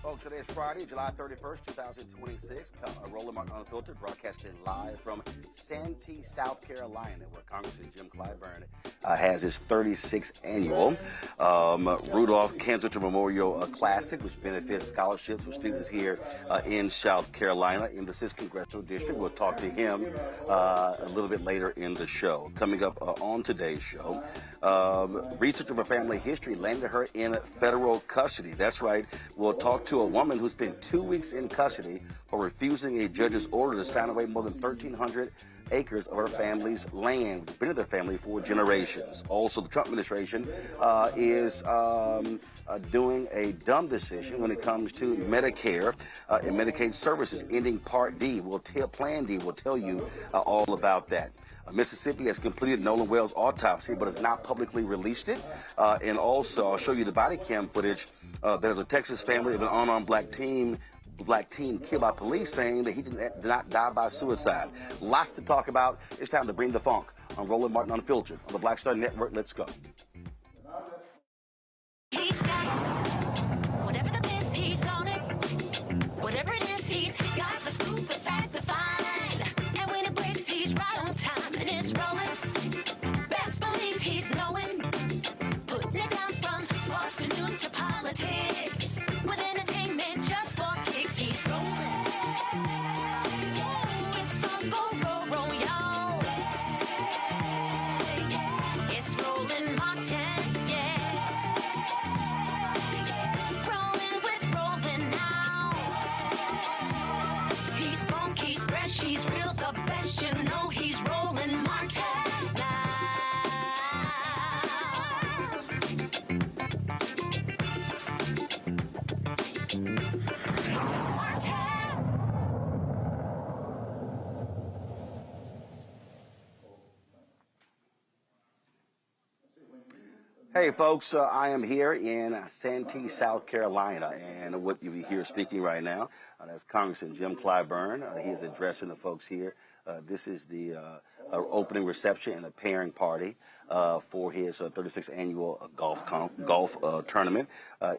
Folks, today is Friday, July 31st, 2026. Roland Martin Unfiltered, broadcasting live from Santee, South Carolina, where Congressman Jim Clyburn has his 36th annual Rudolph Canzater Memorial Classic, which benefits scholarships for students here in South Carolina in the 6th Congressional District. We'll talk to him a little bit later in the show. Coming up on today's show, research of her family history landed her in federal custody. That's right. We'll talk to a woman who spent 2 weeks in custody for refusing a judge's order to sign away more than 1,300 acres of her family's land, which has been in their family for generations. Also, the Trump administration is doing a dumb decision when it comes to Medicare and Medicaid Services, ending Part D. Plan D will tell you all about that. Mississippi has completed Nolan Wells' autopsy, but has not publicly released it. And also, I'll show you the body cam footage that is a Texas family of an unarmed black teen killed by police, saying that he did not die by suicide. Lots to talk about. It's time to bring the funk on Roland Martin Unfiltered on the Black Star Network. Let's go. He's got whatever the miss, he's on it. Whatever it is, he's got the scoop, the fact, the find. And when it breaks, he's right on time and it's rolling. Best believe he's knowing. Putting it down from sports to news to politics. With entertainment just for kicks, he's rolling. It's on go, y'all. It's Roland Martin, yeah. Rolling with Roland now. He's funk, he's fresh, he's real, the best, you know he's Roland Martin now. Hey folks, I am here in Santee, South Carolina, and what you hear speaking right now, that's Congressman Jim Clyburn. He is addressing the folks here. This is the opening reception and the pairing party for his 36th annual golf tournament.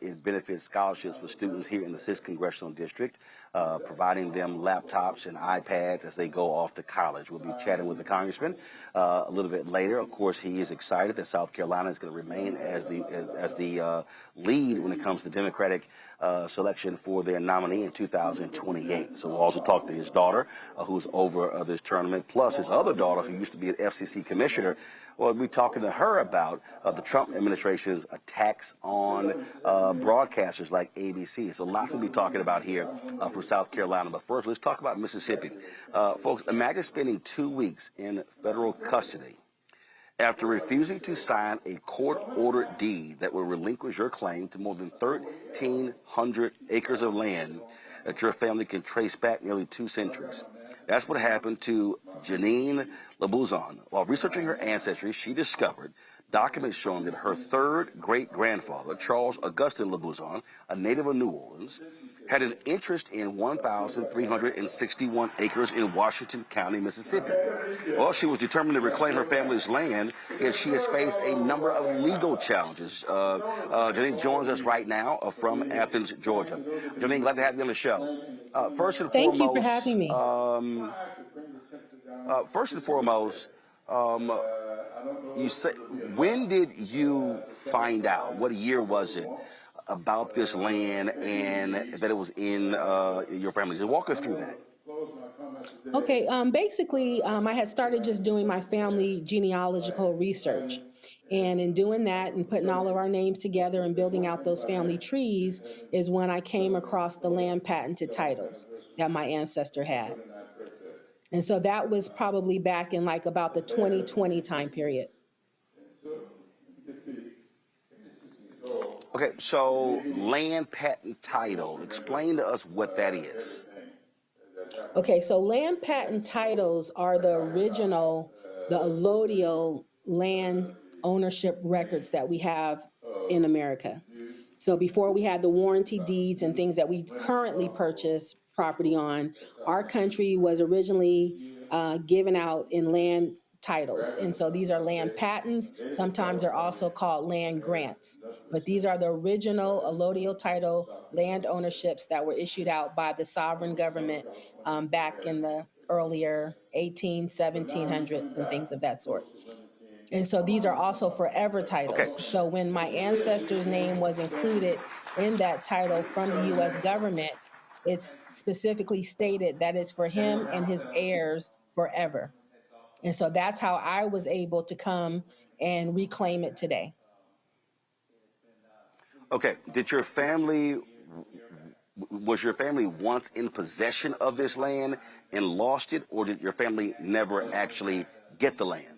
It benefits scholarships for students here in the 6th Congressional District, providing them laptops and iPads as they go off to college. We'll be chatting with the congressman a little bit later. Of course, he is excited that South Carolina is going to remain as the lead when it comes to Democratic selection for their nominee in 2028. So we'll also talk to his daughter, who's over this tournament, plus his other daughter, who used to be an FCC commissioner. We'll be talking to her about the Trump administration's attacks on broadcasters like ABC. So lots to be talking about here from South Carolina. But first, let's talk about Mississippi. Folks, imagine spending 2 weeks in federal custody after refusing to sign a court-ordered deed that will relinquish your claim to more than 1,300 acres of land that your family can trace back nearly 2 centuries. That's what happened to Jennine Labuzan. While researching her ancestry, she discovered documents showing that her third great-grandfather, Charles Augustin Labuzan, a native of New Orleans, had an interest in 1,361 acres in Washington County, Mississippi. Well, she was determined to reclaim her family's land, and she has faced a number of legal challenges. Jennine joins us right now from Athens, Georgia. Jennine, glad to have you on the show. First and Thank foremost, you for having me. First and foremost, you say, when did you find out? What year was it about this land and that it was in your family? Just walk us through that. Okay, basically, I had started just doing my family genealogical research. And in doing that and putting all of our names together and building out those family trees is when I came across the land patented titles that my ancestor had. And so that was probably back in like about the 2020 time period. Okay, so land patent title. Explain to us what that is. Okay, so land patent titles are the original, the allodial land ownership records that we have in America. So before we had the warranty deeds and things that we currently purchase property on, our country was originally given out in land titles. And so these are land patents. Sometimes they're also called land grants. But these are the original allodial title land ownerships that were issued out by the sovereign government back in the earlier 1700s and things of that sort. And so these are also forever titles. Okay. So when my ancestor's name was included in that title from the U.S. government, it's specifically stated that it's for him and his heirs forever. And so that's how I was able to come and reclaim it today. Okay, was your family once in possession of this land and lost it, or did your family never actually get the land?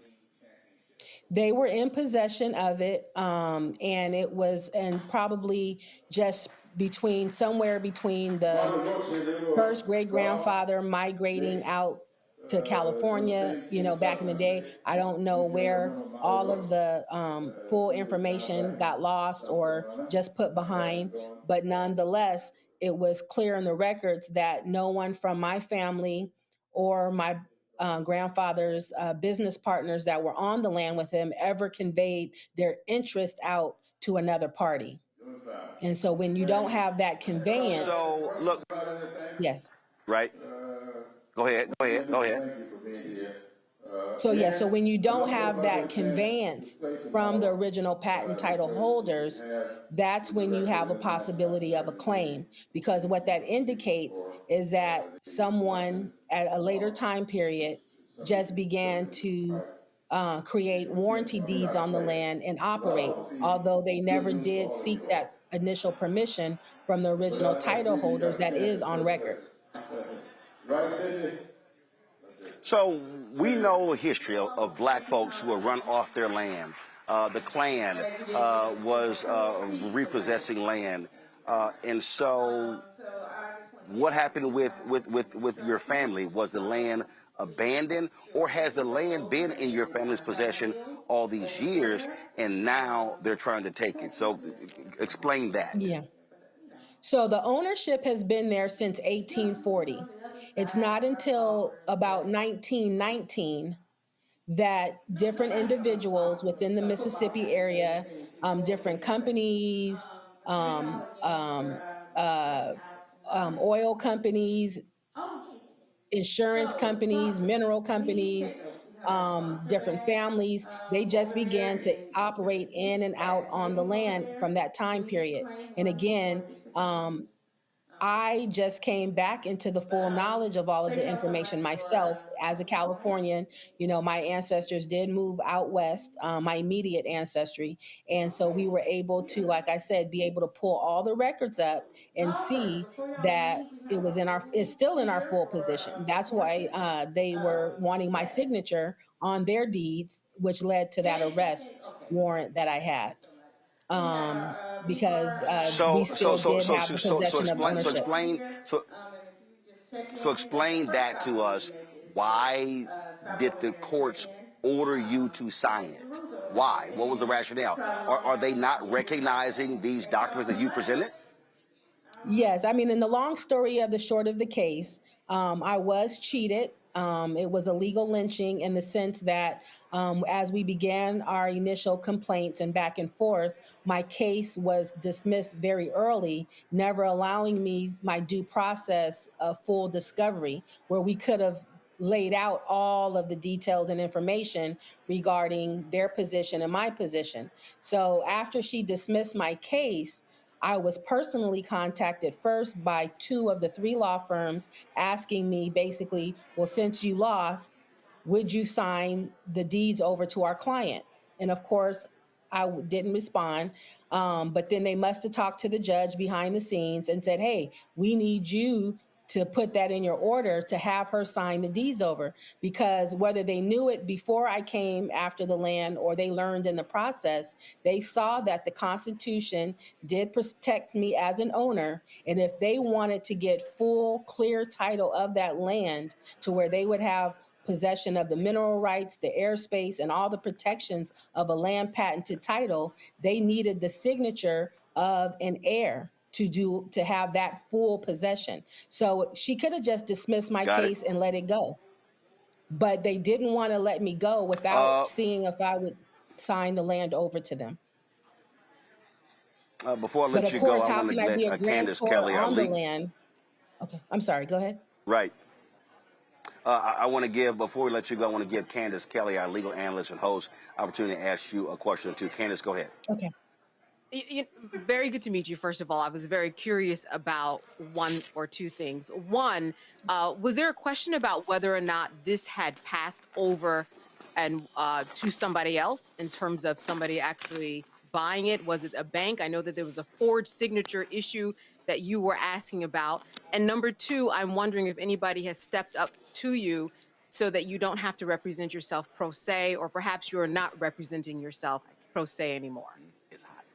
They were in possession of it, and it was, and probably just somewhere between the first great-grandfather migrating out to California, back in the day. I don't know where all of the full information got lost or just put behind, but nonetheless, it was clear in the records that no one from my family or my grandfather's business partners that were on the land with him ever conveyed their interest out to another party. And so when you don't have that conveyance. So, look. Yes. Right? Go ahead. So when you don't have that conveyance from the original patent title holders, that's when you have a possibility of a claim. Because what that indicates is that someone at a later time period just began to create warranty deeds on the land and operate, although they never did seek that initial permission from the original title holders that is on record. So we know history of black folks who were run off their land. The Klan was repossessing land. And so what happened with your family? Was the land abandoned, or has the land been in your family's possession all these years and now they're trying to take it? So explain that. Yeah. So the ownership has been there since 1840. It's not until about 1919 that different individuals within the Mississippi area, different companies, oil companies, insurance companies, mineral companies, different families, they just began to operate in and out on the land from that time period. And again, I just came back into the full knowledge of all of the information myself as a Californian. My ancestors did move out west, my immediate ancestry. And so we were able to, like I said, be able to pull all the records up and see that it's still in our full position. That's why they were wanting my signature on their deeds, which led to that arrest warrant that I had. Because we still did have the possession of ownership. So explain that to us. Why did the courts order you to sign it? Why? What was the rationale? Are they not recognizing these documents that you presented? Yes. I mean, in the long story of the short of the case, I was cheated. It was a legal lynching in the sense that as we began our initial complaints and back and forth, my case was dismissed very early, never allowing me my due process of full discovery, where we could have laid out all of the details and information regarding their position and my position. So after she dismissed my case, I was personally contacted first by 2 of the 3 law firms asking me basically, well, since you lost, would you sign the deeds over to our client? And of course, I didn't respond. But then they must have talked to the judge behind the scenes and said, hey, we need you to put that in your order to have her sign the deeds over, because whether they knew it before I came after the land or they learned in the process, they saw that the Constitution did protect me as an owner. And if they wanted to get full, clear title of that land to where they would have possession of the mineral rights, the airspace, and all the protections of a land patented title, they needed the signature of an heir to have that full possession. So she could have just dismissed my Got it. case and let it go. But they didn't want to let me go without seeing if I would sign the land over to them. Before I But let of you course, go, I how want to can I be a let Candace grantor Kelly, our on the legal. land? Okay, I'm sorry, go ahead. Right. I want to give, before we let you go, I want to give Candace Kelly, our legal analyst and host, opportunity to ask you a question or two. Candace, go ahead. Okay. Very good to meet you, first of all. I was very curious about one or two things. One, was there a question about whether or not this had passed over and to somebody else in terms of somebody actually buying it? Was it a bank? I know that there was a forged signature issue that you were asking about. And number two, I'm wondering if anybody has stepped up to you so that you don't have to represent yourself pro se, or perhaps you're not representing yourself pro se anymore. It's hot.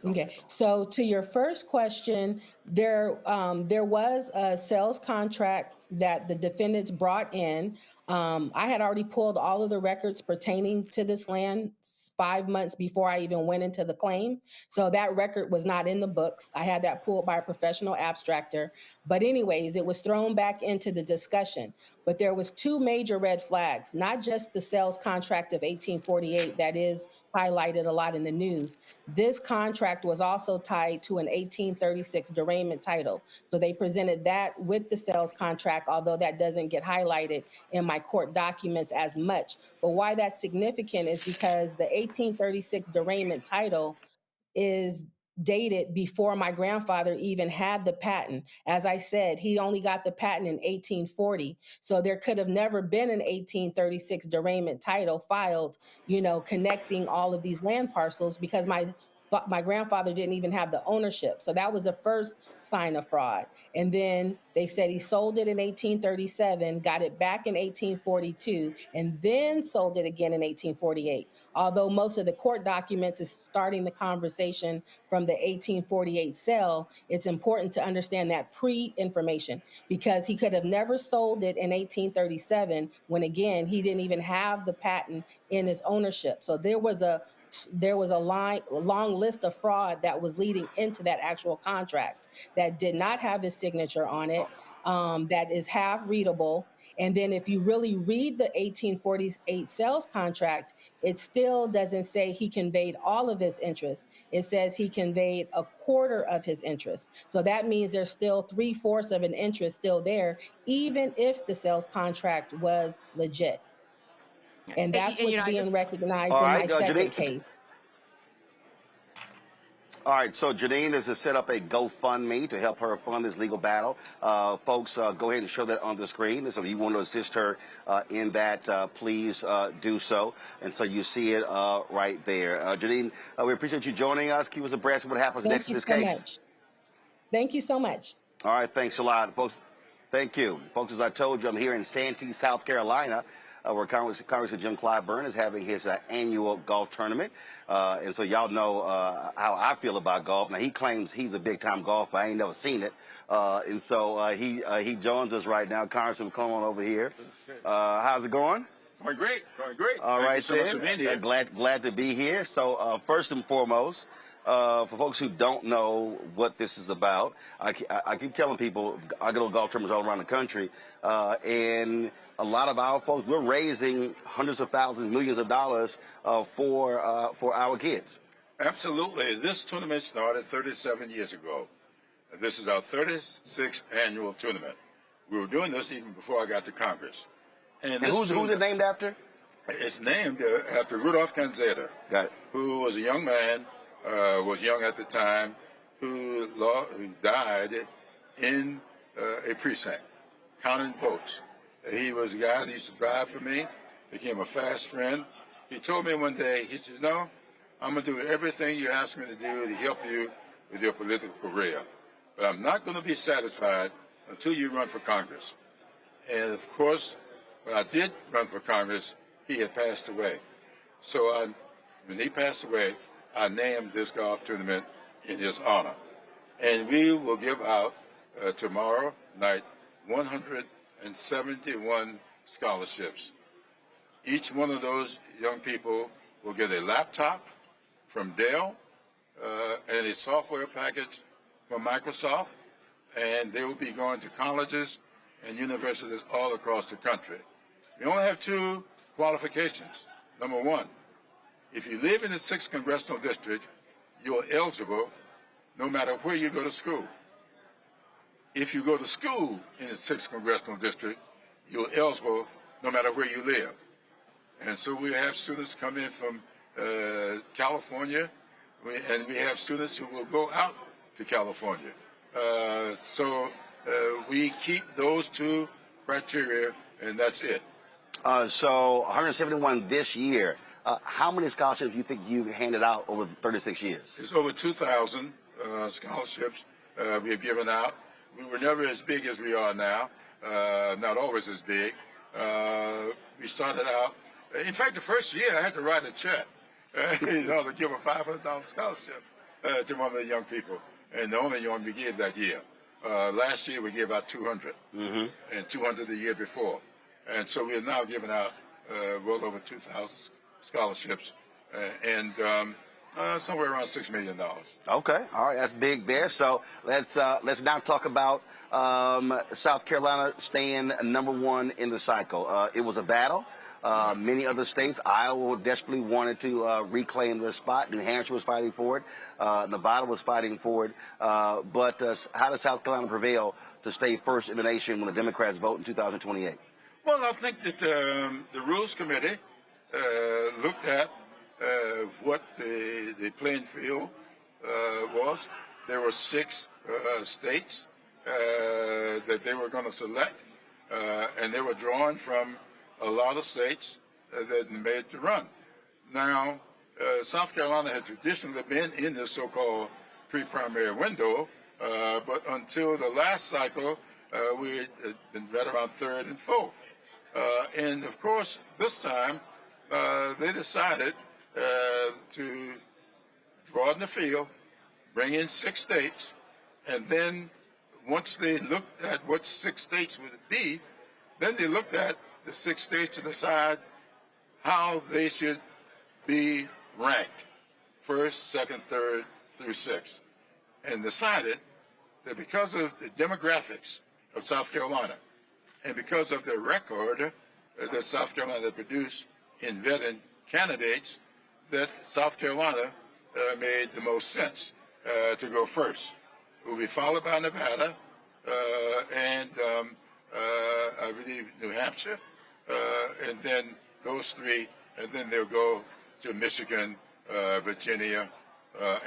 Okay, so to your first question, there was a sales contract that the defendants brought in. I had already pulled all of the records pertaining to this land 5 months before I even went into the claim. So that record was not in the books. I had that pulled by a professional abstractor. But anyways, it was thrown back into the discussion. But there was two major red flags, not just the sales contract of 1848 that is highlighted a lot in the news. This contract was also tied to an 1836 derailment title. So they presented that with the sales contract, although that doesn't get highlighted in my court documents as much. But why that's significant is because the 1836 derailment title is dated before my grandfather even had the patent. As I said, he only got the patent in 1840. So there could have never been an 1836 derailment title filed, connecting all of these land parcels, because my grandfather didn't even have the ownership. So that was the first sign of fraud. And then they said he sold it in 1837, got it back in 1842, and then sold it again in 1848. Although most of the court documents is starting the conversation from the 1848 sale, it's important to understand that pre-information, because he could have never sold it in 1837 when, again, he didn't even have the patent in his ownership. So there was a long list of fraud that was leading into that actual contract that did not have his signature on it, that is half readable. And then if you really read the 1848 sales contract, it still doesn't say he conveyed all of his interest. It says he conveyed a quarter of his interest. So that means there's still 3/4 of an interest still there, even if the sales contract was legit. And that's what's being recognized All in right, my second Jennine. case. All right, so Jennine is to set up a GoFundMe to help her fund this legal battle. Folks, go ahead and show that on the screen. And so if you want to assist her in that, please do so. And so you see it right there. Jennine, we appreciate you joining us. Keep us abreast of what happens next in this case. Much. Thank you so much. All right, thanks a lot, folks. Thank you. Folks, as I told you, I'm here in Santee, South Carolina, where Congressman Jim Clyburn is having his annual golf tournament. And so y'all know how I feel about golf. Now, he claims he's a big-time golfer. I ain't never seen it. And so he joins us right now. Congressman, come on over here. How's it going? Going great, going great. All right, Thank you so much for being here. Glad to be here. So first and foremost, for folks who don't know what this is about, I keep telling people I go to golf tournaments all around the country, and a lot of our folks, we're raising hundreds of thousands, millions of dollars for our kids. Absolutely. This tournament started 37 years ago. This is our 36th annual tournament. We were doing this even before I got to Congress. And who's it named after? It's named after Rudolph Canzater, who was a young man, was young at the time, who died in a precinct, counting votes. He was a guy that used to drive for me, became a fast friend. He told me one day, he said, "No, I'm going to do everything you ask me to do to help you with your political career. But I'm not going to be satisfied until you run for Congress. And of course, when I did run for Congress, he had passed away. So when he passed away, I named this golf tournament in his honor. And we will give out tomorrow night 171 scholarships. Each one of those young people will get a laptop from Dell and a software package from Microsoft, and they will be going to colleges and universities all across the country. We only have 2 qualifications. Number 1, if you live in the 6th Congressional District, you're eligible no matter where you go to school. If you go to school in the 6th Congressional District, you're eligible no matter where you live. And so we have students come in from California, and we have students who will go out to California. So we keep those 2 criteria, and that's it. So 171 this year. How many scholarships do you think you handed out over the 36 years? It's over 2,000 scholarships we have given out. We were never as big as we are now, not always as big. We started out, in fact, the first year I had to write a check, to give a $500 scholarship to one of the young people, and the only one we gave that year. Last year we gave out 200, and 200 the year before. And so we are now giving out well over 2,000 scholarships, and somewhere around $6 million. Okay, all right, that's big there. So let's now talk about South Carolina staying #1 in the cycle. It was a battle. Many other states, Iowa desperately wanted to reclaim their spot. New Hampshire was fighting for it. Nevada was fighting for it. But how does South Carolina prevail to stay first in the nation when the Democrats vote in 2028? Well, I think that the Rules Committee looked at what the playing field was. There were 6 states that they were going to select, and they were drawing from a lot of states that made the run. Now, South Carolina had traditionally been in this so-called pre-primary window, but until the last cycle, we had been right around 3rd and 4th. And of course, this time, they decided to broaden the field, bring in 6 states, and then once they looked at what 6 states would be, then they looked at the 6 states to decide how they should be ranked, 1st, 2nd, 3rd through 6th, and decided that because of the demographics of South Carolina and because of the record that South Carolina produced in vetting candidates, that South Carolina made the most sense to go first. It will be followed by Nevada and I believe New Hampshire, and then those 3, and then they'll go to Michigan, Virginia,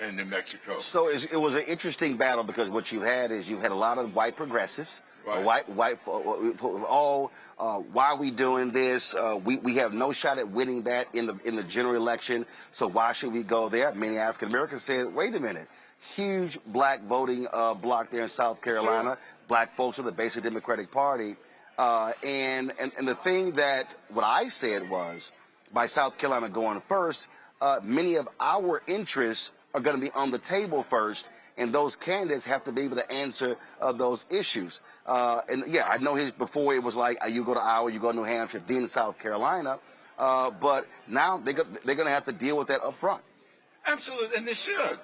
and New Mexico. So it was an interesting battle because what you had is you had a lot of white progressives, right. Why are we doing this? We have no shot at winning that in the general election. So why should we go there? Many African Americans said, wait a minute, huge black voting block there in South Carolina. Sure. Black folks are the basic Democratic Party. And the thing that what I said was, by South Carolina going first, many of our interests are going to be on the table first, and those candidates have to be able to answer those issues. And yeah, I know before it was like you go to Iowa, you go to New Hampshire, then South Carolina, but now they're going to have to deal with that up front. Absolutely, and they should.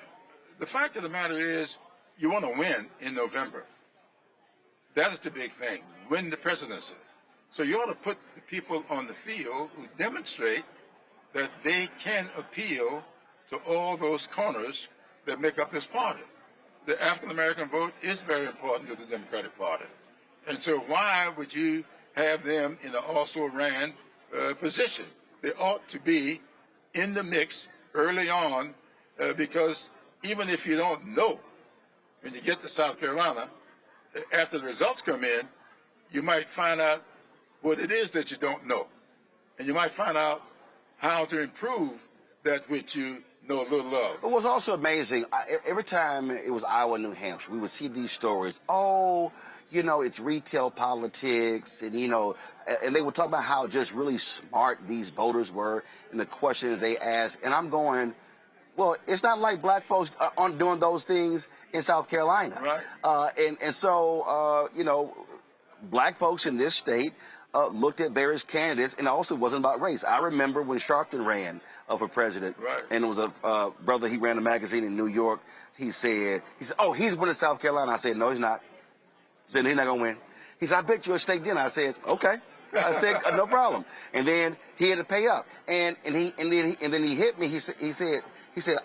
The fact of the matter is, you want to win in November. That is the big thing, win the presidency. So you ought to put the people on the field who demonstrate that they can appeal to all those corners that make up this party. The African-American vote is very important to the Democratic Party. And so why would you have them in an also-ran position? They ought to be in the mix early on because even if you don't know, when you get to South Carolina, after the results come in, you might find out what it is that you don't know. And you might find out how to improve that which you no little love. It was also amazing. Every time it was Iowa, New Hampshire, we would see these stories. Oh, you know, it's retail politics, and, you know, and they would talk about how just really smart these voters were and the questions they asked. And I'm going, well, it's not like black folks aren't doing those things in South Carolina. Right. And so, you know, black folks in this state looked at various candidates, and it also wasn't about race. I remember when Sharpton ran for president, right, and it was a brother, he ran a magazine in New York. He said, oh, he's winning South Carolina. I said, no, he's not. He said, he's not going to win. He said, I bet you a steak dinner. I said, okay. I said, no problem. And then he had to pay up. And then he hit me. He said,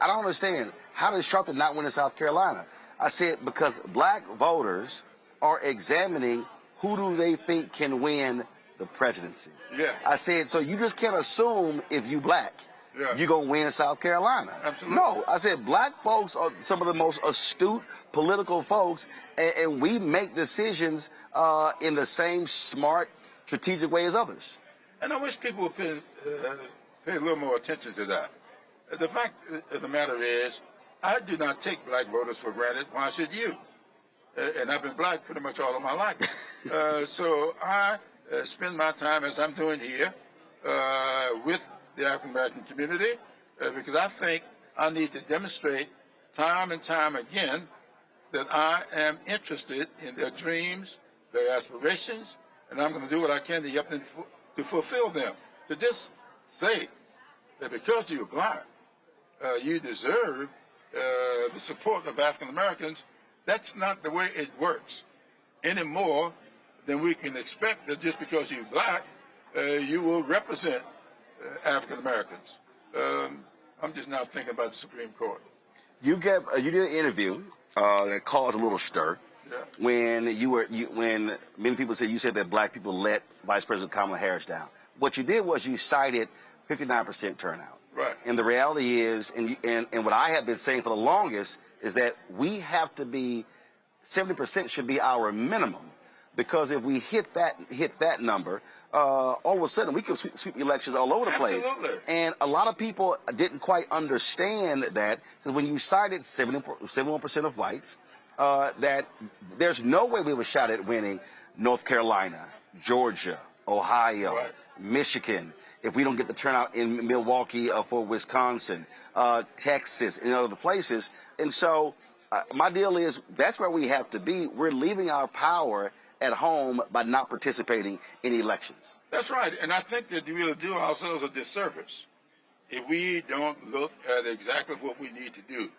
I don't understand. How does Sharpton not win in South Carolina? I said, because black voters are examining who do they think can win the presidency. Yeah. I said, so you just can't assume if you black, you're going to win South Carolina. Absolutely. No, I said black folks are some of the most astute political folks, and we make decisions in the same smart, strategic way as others. And I wish people would pay a little more attention to that. The fact of the matter is, I do not take black voters for granted. Why should you? And I've been black pretty much all of my life. So I spend my time, as I'm doing here, with the African-American community, because I think I need to demonstrate time and time again that I am interested in their dreams, their aspirations, and I'm going to do what I can to help them to fulfill them. To just say that because you're black, you deserve the support of African-Americans, that's not the way it works any more than we can expect that just because you're black, you will represent African Americans. I'm just now thinking about the Supreme Court. You did an interview that caused a little stir. Yeah. When many people said you said that black people let Vice President Kamala Harris down. What you did was you cited 59% turnout. Right. And the reality is, and what I have been saying for the longest is that we have to be 70% should be our minimum, because if we hit that number, all of a sudden we can sweep elections all over the place. Absolutely. And a lot of people didn't quite understand that, because when you cited 71% of whites, that there's no way we have a shot at winning North Carolina, Georgia, Ohio, right, Michigan, if we don't get the turnout in Milwaukee for Wisconsin, Texas, and other places. And so my deal is that's where we have to be. We're leaving our power at home by not participating in elections. That's right. And I think that we'll do ourselves a disservice if we don't look at exactly what we need to do.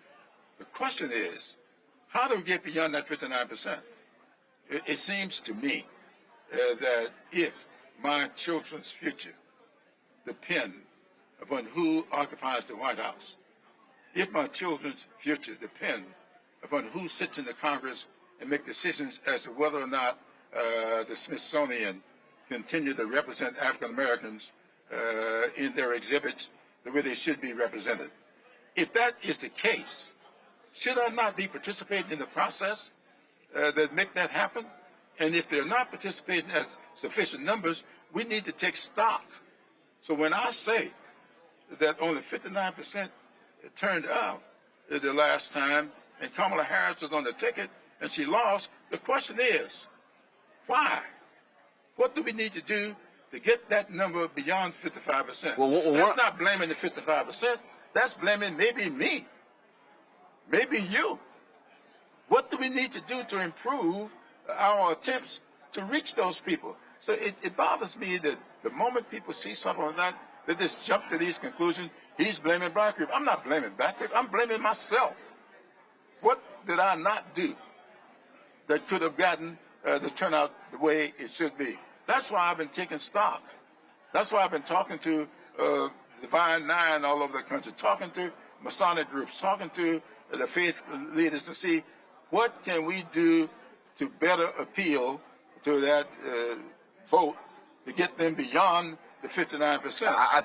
The question is, how do we get beyond that 59%? It seems to me that if my children's future depend upon who occupies the White House, if my children's future depend upon who sits in the Congress and make decisions as to whether or not the Smithsonian continue to represent African Americans in their exhibits the way they should be represented. If that is the case, should I not be participating in the process that make that happen? And if they're not participating at sufficient numbers, we need to take stock. So when I say that only 59% turned out the last time, and Kamala Harris was on the ticket and she lost, the question is, why? What do we need to do to get that number beyond 55%? That's not blaming the 55%. That's blaming maybe me, maybe you. What do we need to do to improve our attempts to reach those people? So it bothers me that the moment people see something like that, they just jump to these conclusions. He's blaming black people. I'm not blaming black people. I'm blaming myself. What did I not do that could have gotten the turnout the way it should be? That's why I've been taking stock. That's why I've been talking to Divine Nine all over the country, talking to Masonic groups, talking to the faith leaders to see what can we do to better appeal to that vote to get them beyond the 59%. I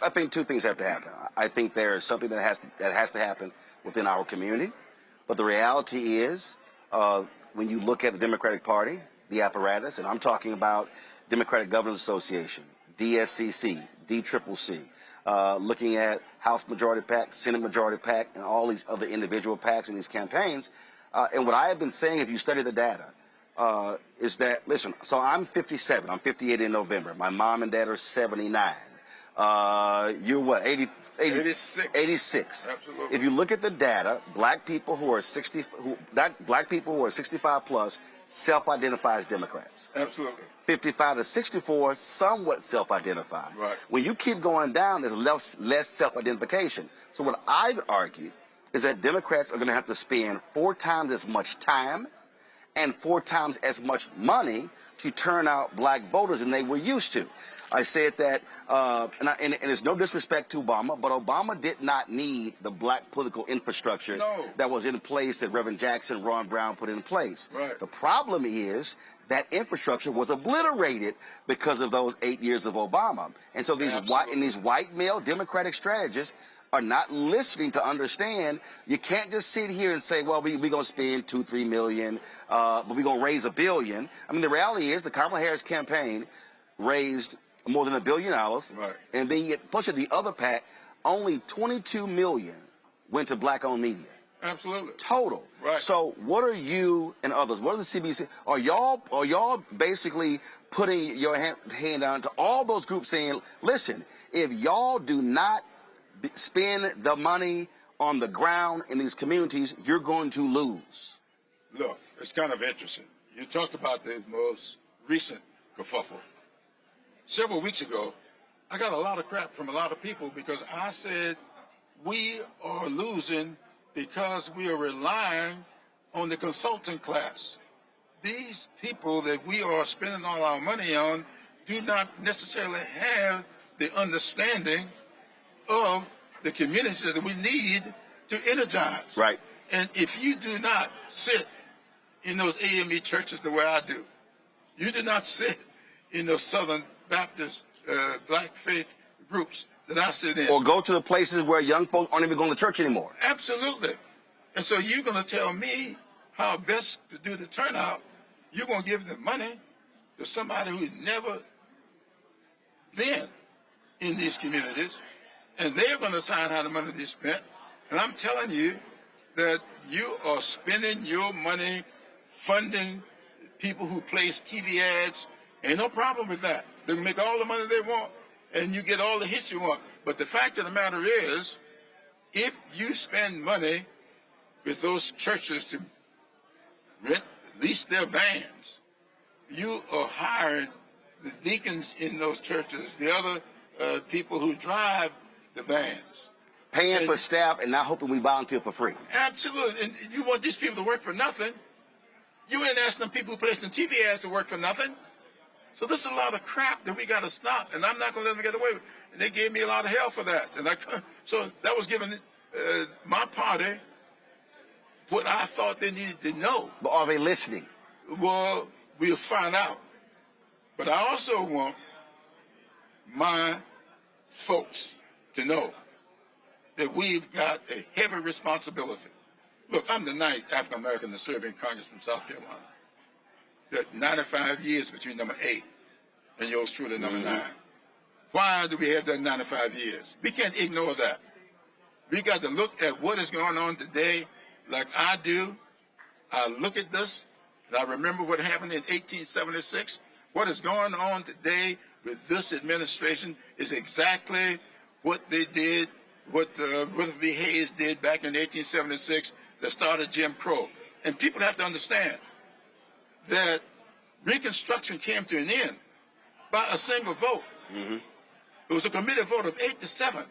think two things have to happen. I think there is something that has to happen within our community, but the reality is when you look at the Democratic Party, the apparatus, and I'm talking about Democratic Governors Association, DSCC, DCCC, looking at House Majority PAC, Senate Majority PAC, and all these other individual PACs in these campaigns. And what I have been saying, if you study the data, is that, listen, so I'm 57. I'm 58 in November. My mom and dad are 79. You're what, 86. 86. Absolutely. If you look at the data, black people who are 65 plus self-identify as Democrats. Absolutely. 55 to 64 somewhat self-identify. Right. When you keep going down, there's less self-identification. So what I've argued is that Democrats are going to have to spend 4 times as much time and 4 times as much money to turn out black voters than they were used to. I said that, and it's no disrespect to Obama, but Obama did not need the black political infrastructure that was in place that Reverend Jackson, Ron Brown put in place. Right. The problem is that infrastructure was obliterated because of those 8 years of Obama. And so these white male Democratic strategists are not listening to understand you can't just sit here and say, well, we're going to spend $2-3 million, but we're going to raise $1 billion. I mean, the reality is the Kamala Harris campaign raised more than $1 billion, right. And then you push it the other PAC, only $22 million went to black-owned media. Absolutely. Total. Right. So what are you and others, what is the CBC, are y'all basically putting your hand down to all those groups saying, listen, if y'all do not spend the money on the ground in these communities, you're going to lose? Look, it's kind of interesting. You talked about the most recent kerfuffle. Several weeks ago, I got a lot of crap from a lot of people because I said we are losing because we are relying on the consulting class. These people that we are spending all our money on do not necessarily have the understanding of the communities that we need to energize. Right. And if you do not sit in those AME churches the way I do, you do not sit in those Southern Baptist black faith groups that I sit in. Or go to the places where young folks aren't even going to church anymore. Absolutely. And so you're going to tell me how best to do the turnout. You're going to give the money to somebody who's never been in these communities, and they're going to decide how the money is spent. And I'm telling you that you are spending your money funding people who place TV ads. Ain't no problem with that. They can make all the money they want, and you get all the hits you want. But the fact of the matter is, if you spend money with those churches to lease their vans, you are hiring the deacons in those churches, the other people who drive the vans. Paying for staff and not hoping we volunteer for free. Absolutely. And you want these people to work for nothing. You ain't asking them people who place the TV ads to work for nothing. So this is a lot of crap that we got to stop, and I'm not going to let them get away with it. And they gave me a lot of hell for that. And so that was giving my party what I thought they needed to know. But are they listening? Well, we'll find out. But I also want my folks to know that we've got a heavy responsibility. Look, I'm the 9th African American to serve in Congress from South Carolina. That 95 years between number 8 and yours truly number 9. Why do we have that 95 years? We can't ignore that. We got to look at what is going on today like I do. I look at this, and I remember what happened in 1876. What is going on today with this administration is exactly what they did, what Rutherford B. Hayes did back in 1876 that started Jim Crow. And people have to understand that Reconstruction came to an end by a single vote. It was a committee vote of 8-7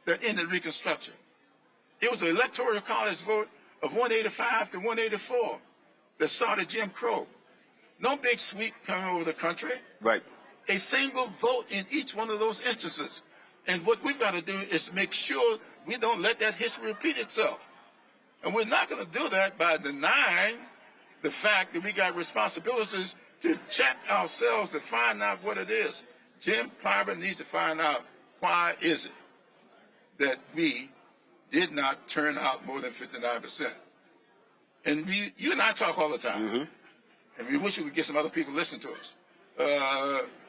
that ended Reconstruction. It was an electoral college vote of 185 to 184 that started Jim Crow. No big sweep coming over the country. Right. A single vote in each one of those instances. And what we've got to do is make sure we don't let that history repeat itself. And we're not going to do that by denying the fact that we got responsibilities to check ourselves to find out what it is. Jim Clyburn needs to find out why is it that we did not turn out more than 59%. And you and I talk all the time, and we wish we could get some other people to listen to us.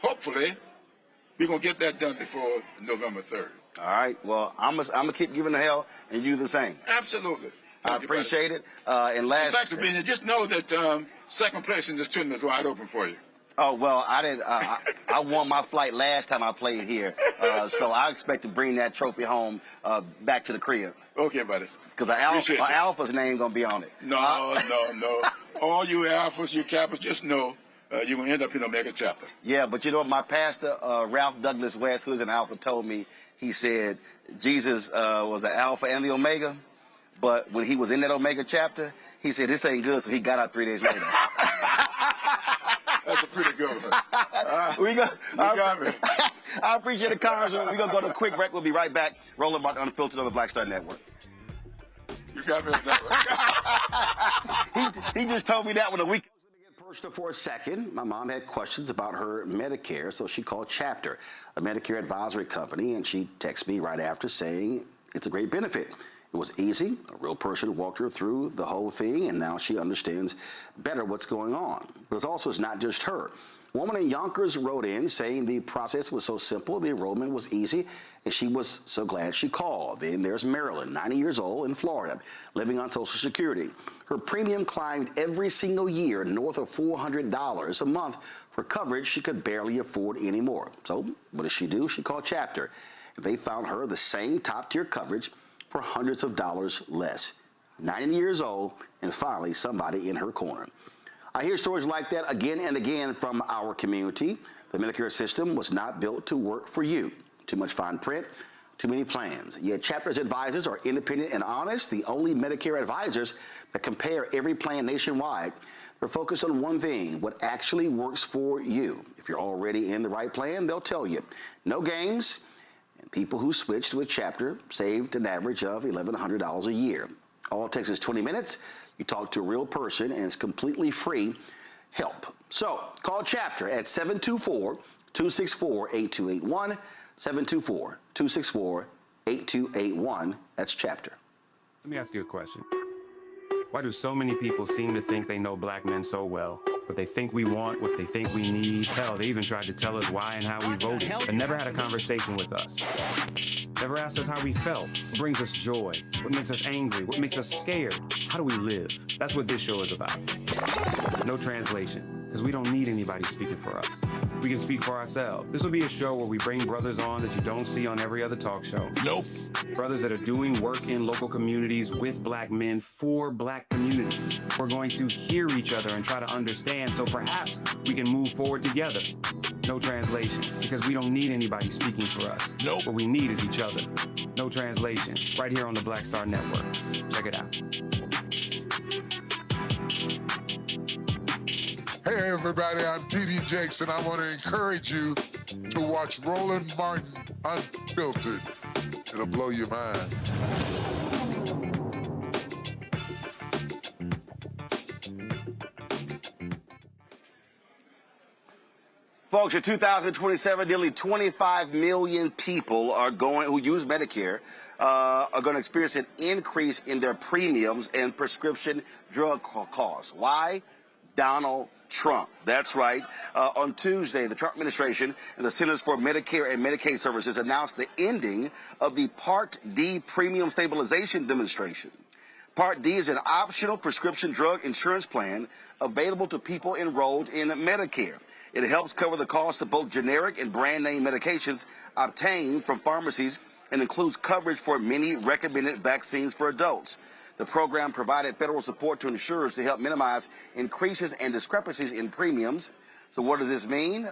Hopefully, we're going to get that done before November 3rd. All right. Well, I'm gonna keep giving the hell, and you the same. Absolutely. I appreciate it. And last, thanks for being here. Just know that second place in this tournament is wide open for you. Oh, well, I didn't. I won my flight last time I played here, so I expect to bring that trophy home back to the crib. Okay, buddy. Because an alpha's name gonna be on it. No. All you alphas, you kappas, just know you're gonna end up in a mega chapter. Yeah, but you know what? My pastor, Ralph Douglas West, who's an alpha, told me. He said Jesus was the alpha and the omega, but when he was in that omega chapter, he said this ain't good, so he got out 3 days later. That's a pretty good one. You got me. I appreciate it, Congressman. We're going to go to a quick break. We'll be right back. Roland Martin Unfiltered on the Black Star Network. You got me. He just told me that one a week. Let me get personal for a second. My mom had questions about her Medicare, so she called Chapter, a Medicare advisory company, and she texted me right after saying it's a great benefit. It was easy. A real person walked her through the whole thing, and now she understands better what's going on. But it's not just her. A woman in Yonkers wrote in saying the process was so simple, the enrollment was easy, and she was so glad she called. Then there's Marilyn, 90 years old, in Florida, living on Social Security. Her premium climbed every single year north of $400 a month for coverage she could barely afford anymore. So what does she do? She called Chapter. They found her the same top-tier coverage for hundreds of dollars less. 90 years old, and finally somebody in her corner. I hear stories like that again and again from our community. The Medicare system was not built to work for you. Too much fine print, too many plans. Yet Chapter's advisors are independent and honest, the only Medicare advisors that compare every plan nationwide. They're focused on one thing, what actually works for you. If you're already in the right plan, they'll tell you. No games. And people who switched with Chapter saved an average of $1,100 a year. All it takes is 20 minutes. You talk to a real person, and it's completely free help. So call Chapter at 724-264-8281, 724-264-8281. That's Chapter. Let me ask you a question. Why do so many people seem to think they know black men so well? What they think we want, what they think we need. Hell, they even tried to tell us why and how we voted, but never had a conversation with us. Never asked us how we felt, what brings us joy, what makes us angry, what makes us scared. How do we live? That's what this show is about. No translation, because we don't need anybody speaking for us. We can speak for ourselves. This will be a show where we bring brothers on that you don't see on every other talk show. Nope. Brothers that are doing work in local communities with black men for black communities. We're going to hear each other and try to understand so perhaps we can move forward together. No translation, because we don't need anybody speaking for us. Nope. What we need is each other. No translation, right here on the Black Star Network. Check it out. Hey everybody, I'm T.D. Jakes, and I want to encourage you to watch Roland Martin Unfiltered. It'll blow your mind. Folks, in 2027, nearly 25 million people who use Medicare are going to experience an increase in their premiums and prescription drug costs. Why? Donald Trump. That's right. On Tuesday, the Trump administration and the Centers for Medicare and Medicaid Services announced the ending of the Part D Premium Stabilization Demonstration. Part D is an optional prescription drug insurance plan available to people enrolled in Medicare. It helps cover the cost of both generic and brand name medications obtained from pharmacies and includes coverage for many recommended vaccines for adults. The program provided federal support to insurers to help minimize increases and discrepancies in premiums. So what does this mean?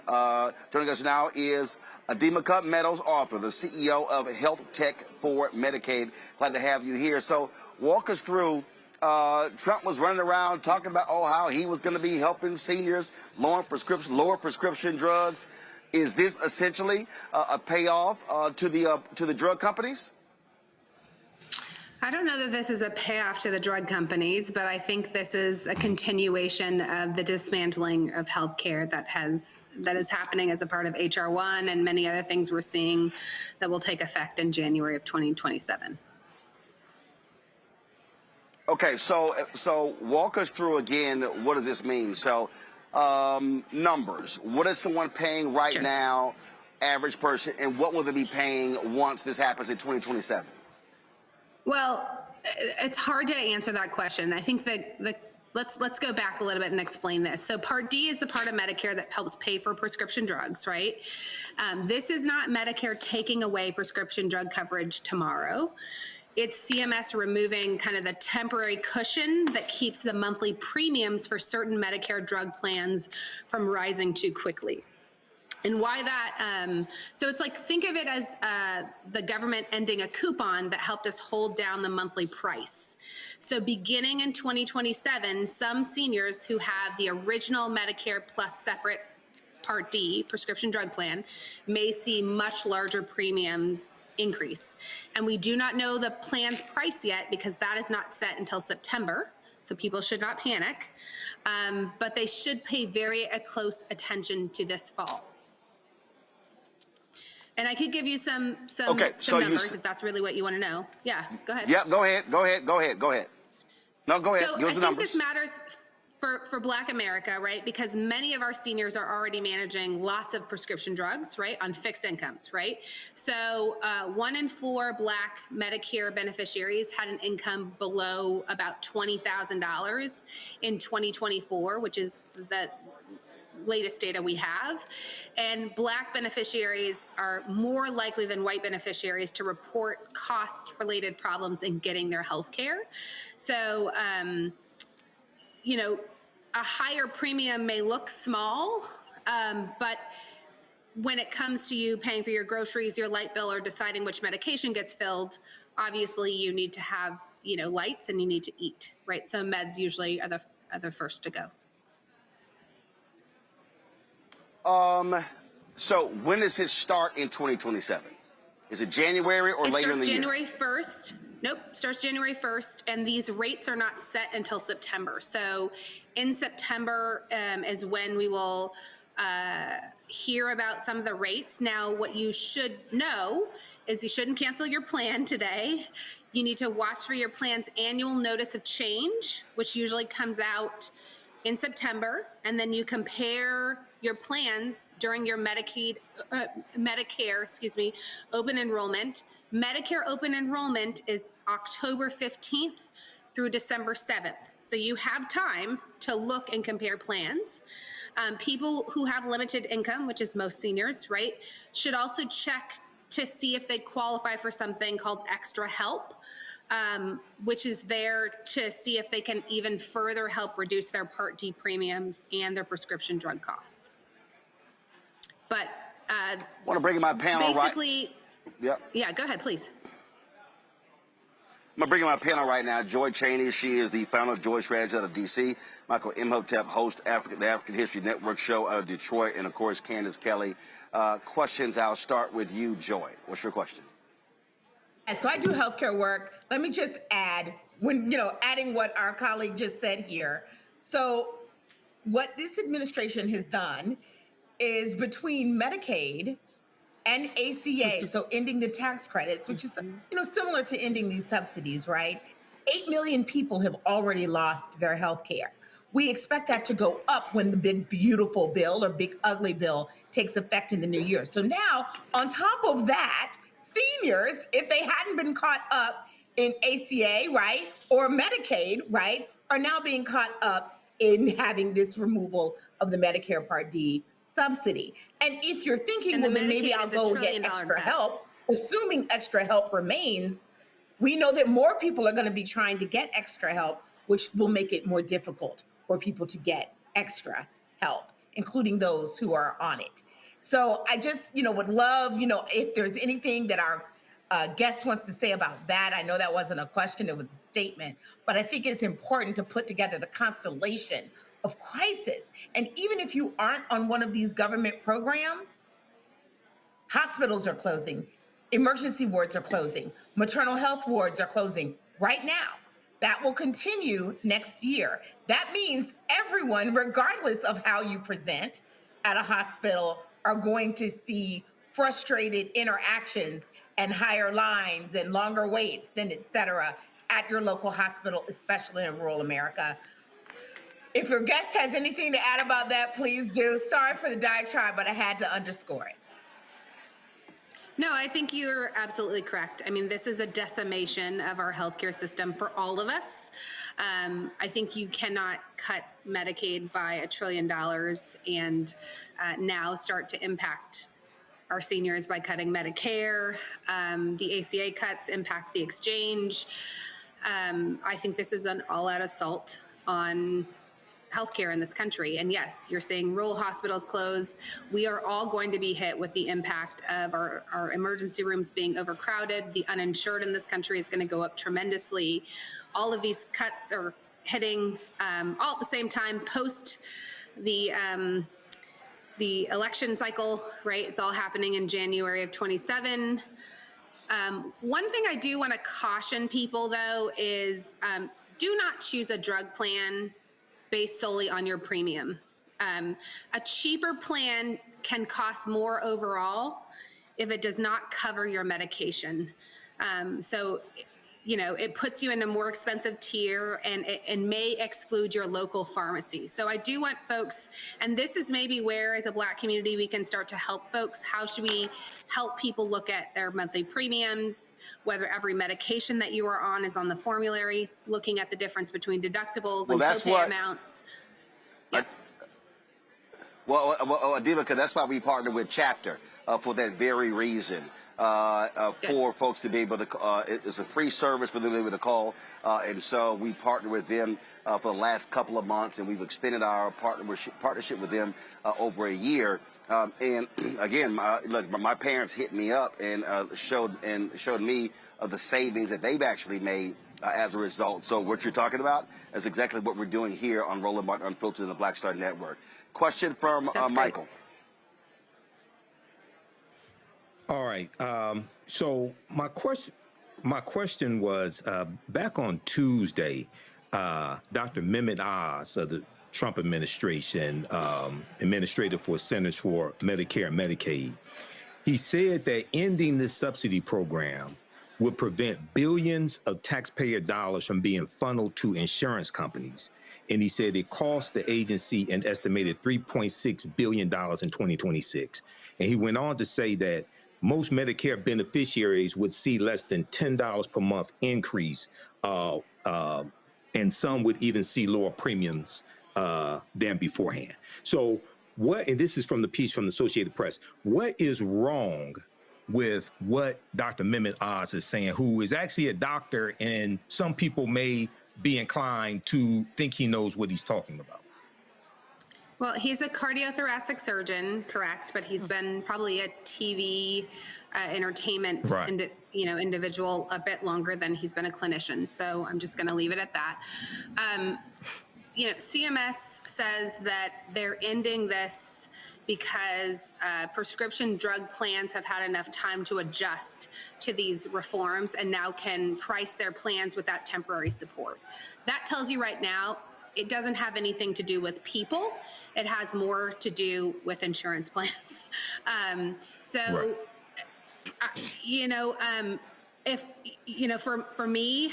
Joining us now is Adema Cup Meadows, author, the CEO of Health Tech for Medicaid. Glad to have you here. So walk us through. Trump was running around talking about how he was going to be helping seniors lower prescription drugs. Is this essentially a payoff to the drug companies? I don't know that this is a payoff to the drug companies, but I think this is a continuation of the dismantling of healthcare that is happening as a part of HR 1 and many other things we're seeing that will take effect in January of 2027. Okay, so walk us through again, what does this mean? So numbers, what is someone paying right now average person, and what will they be paying once this happens in 2027? Well, it's hard to answer that question. I think that let's go back a little bit and explain this. So Part D is the part of Medicare that helps pay for prescription drugs, right? This is not Medicare taking away prescription drug coverage tomorrow. It's CMS removing kind of the temporary cushion that keeps the monthly premiums for certain Medicare drug plans from rising too quickly. And why that, so it's like, think of it as the government ending a coupon that helped us hold down the monthly price. So beginning in 2027, some seniors who have the original Medicare plus separate Part D prescription drug plan may see much larger premiums increase. And we do not know the plan's price yet because that is not set until September. So people should not panic, but they should pay very close attention to this fall. And I could give you some numbers if that's really what you want to know. Yeah, go ahead. Yeah, go ahead. No, go ahead. So Give us the numbers. I think this matters for Black America, right? Because many of our seniors are already managing lots of prescription drugs, right, on fixed incomes, right? So 1 in 4 Black Medicare beneficiaries had an income below about $20,000 in 2024, which is the latest data we have. And Black beneficiaries are more likely than white beneficiaries to report cost-related problems in getting their health care. So, you know, a higher premium may look small, but when it comes to you paying for your groceries, your light bill, or deciding which medication gets filled, obviously you need to have, you know, lights and you need to eat, right? So meds usually are the first to go. So when does it start in 2027? Is it January or later in the year? January 1st. Nope, starts January 1st, and these rates are not set until September. So in September is when we will hear about some of the rates. Now, what you should know is you shouldn't cancel your plan today. You need to watch for your plan's annual notice of change, which usually comes out in September, and then you compare your plans during your Medicare, open enrollment. Medicare open enrollment is October 15th through December 7th. So you have time to look and compare plans. People who have limited income, which is most seniors, right, should also check to see if they qualify for something called extra help, which is there to see if they can even further help reduce their Part D premiums and their prescription drug costs. But I want to bring in my panel basically, Yep. Yeah, go ahead, please. I'm going to bring in my panel right now. Joy Cheney, she is the founder of Joy Strategies out of D.C. Michael Imhotep, host the African History Network show out of Detroit. And, of course, Candace Kelly. Questions, I'll start with you, Joy. What's your question? So I do healthcare work. Let me just add, adding what our colleague just said here. So what this administration has done is between Medicaid and ACA, so ending the tax credits, which is, similar to ending these subsidies, right? 8 million people have already lost their health care. We expect that to go up when the big, beautiful bill or big, ugly bill takes effect in the new year. So now, on top of that, seniors, if they hadn't been caught up in ACA, right, or Medicaid, right, are now being caught up in having this removal of the Medicare Part D subsidy. And if you're thinking, well, then maybe I'll go get extra help, assuming extra help remains, we know that more people are going to be trying to get extra help, which will make it more difficult for people to get extra help, including those who are on it. So I just, would love, if there's anything that our guest wants to say about that. I know that wasn't a question, it was a statement, but I think it's important to put together the constellation of crisis. And even if you aren't on one of these government programs, hospitals are closing, emergency wards are closing, maternal health wards are closing right now. That will continue next year. That means everyone, regardless of how you present at a hospital, are going to see frustrated interactions and higher lines and longer waits and et cetera at your local hospital, especially in rural America. If your guest has anything to add about that, please do. Sorry for the diatribe, but I had to underscore it. No, I think you're absolutely correct. I mean, this is a decimation of our healthcare system for all of us. I think you cannot cut Medicaid by $1 trillion and now start to impact our seniors by cutting Medicare. The ACA cuts impact the exchange. I think this is an all-out assault on healthcare in this country. And yes, you're saying rural hospitals close. We are all going to be hit with the impact of our emergency rooms being overcrowded. The uninsured in this country is going to go up tremendously. All of these cuts are hitting all at the same time post the election cycle, right? It's all happening in January of 27. One thing I do want to caution people, though, is do not choose a drug plan based solely on your premium. A cheaper plan can cost more overall if it does not cover your medication. So, you know, it puts you in a more expensive tier and may exclude your local pharmacy. So I do want folks, and this is maybe where as a Black community we can start to help folks. How should we help people look at their monthly premiums, whether every medication that you are on is on the formulary, looking at the difference between deductibles and copay amounts. Well, Devika, that's why we partner with Chapter for that very reason. For folks to be able to, it's a free service for them to be able to call, and so we partner with them for the last couple of months, and we've extended our partnership with them over a year. And again, my parents hit me up and showed me of the savings that they've actually made as a result. So what you're talking about is exactly what we're doing here on Roland Martin Unfiltered and the Black Star Network. Question from Michael. All right. So my question was back on Tuesday, Dr. Mehmet Oz of the Trump administration, administrator for Centers for Medicare and Medicaid, he said that ending this subsidy program would prevent billions of taxpayer dollars from being funneled to insurance companies. And he said it cost the agency an estimated $3.6 billion in 2026. And he went on to say that most Medicare beneficiaries would see less than $10 per month increase, and some would even see lower premiums than beforehand. So what, and this is from the piece from the Associated Press, what is wrong with what Dr. Mehmet Oz is saying, who is actually a doctor, and some people may be inclined to think he knows what he's talking about? Well, he's a cardiothoracic surgeon, correct, but he's been probably a TV entertainment individual a bit longer than he's been a clinician. So I'm just going to leave it at that. You know, CMS says that they're ending this because prescription drug plans have had enough time to adjust to these reforms and now can price their plans with that temporary support. That tells you right now it doesn't have anything to do with people. It has more to do with insurance plans. You know, if, you know, for me,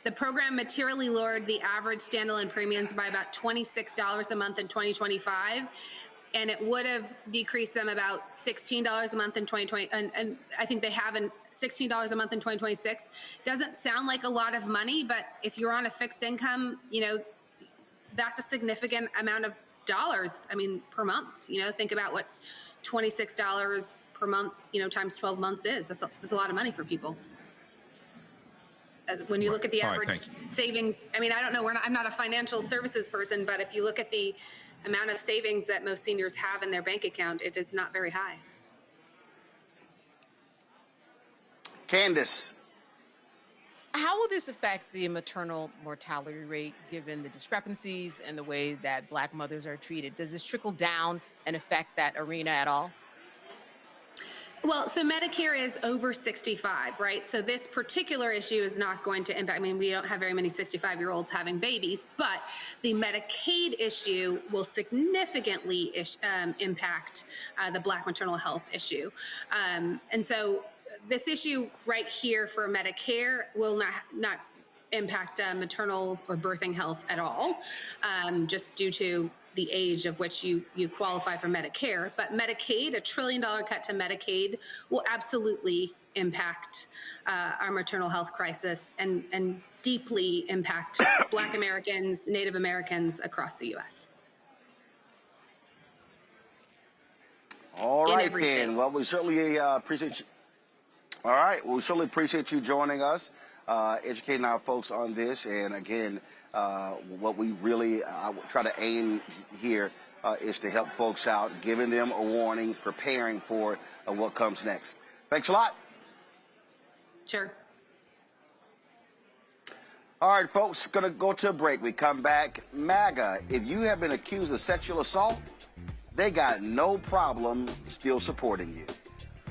the program materially lowered the average standalone premiums by about $26 a month in 2025. And it would have decreased them about $16 a month in 2020. And I think they have $16 a month in 2026. Doesn't sound like a lot of money, but if you're on a fixed income, you know, that's a significant amount of dollars. I mean, per month, you know, think about what $26 per month, you know, times 12 months is. That's a lot of money for people. As when you look at the average savings, I mean, I don't know, I'm not a financial services person, but if you look at the amount of savings that most seniors have in their bank account, it is not very high. Candace. How will this affect the maternal mortality rate given the discrepancies and the way that Black mothers are treated? Does this trickle down and affect that arena at all? Well, so Medicare is over 65, right? So this particular issue is not going to impact, I mean, we don't have very many 65-year-olds having babies, but the Medicaid issue will significantly impact the Black maternal health issue. And so this issue right here for Medicare will not impact maternal or birthing health at all, just due to the age of which you qualify for Medicare. But Medicaid, $1 trillion cut to Medicaid, will absolutely impact our maternal health crisis and deeply impact Black Americans, Native Americans across the U.S. All right, then. Well, we certainly appreciate you. All right. Well, we certainly appreciate you joining us, educating our folks on this. And again, what we really try to aim here is to help folks out, giving them a warning, preparing for what comes next. Thanks a lot. Sure. All right, folks, going to go to a break. We come back. MAGA, if you have been accused of sexual assault, they got no problem still supporting you.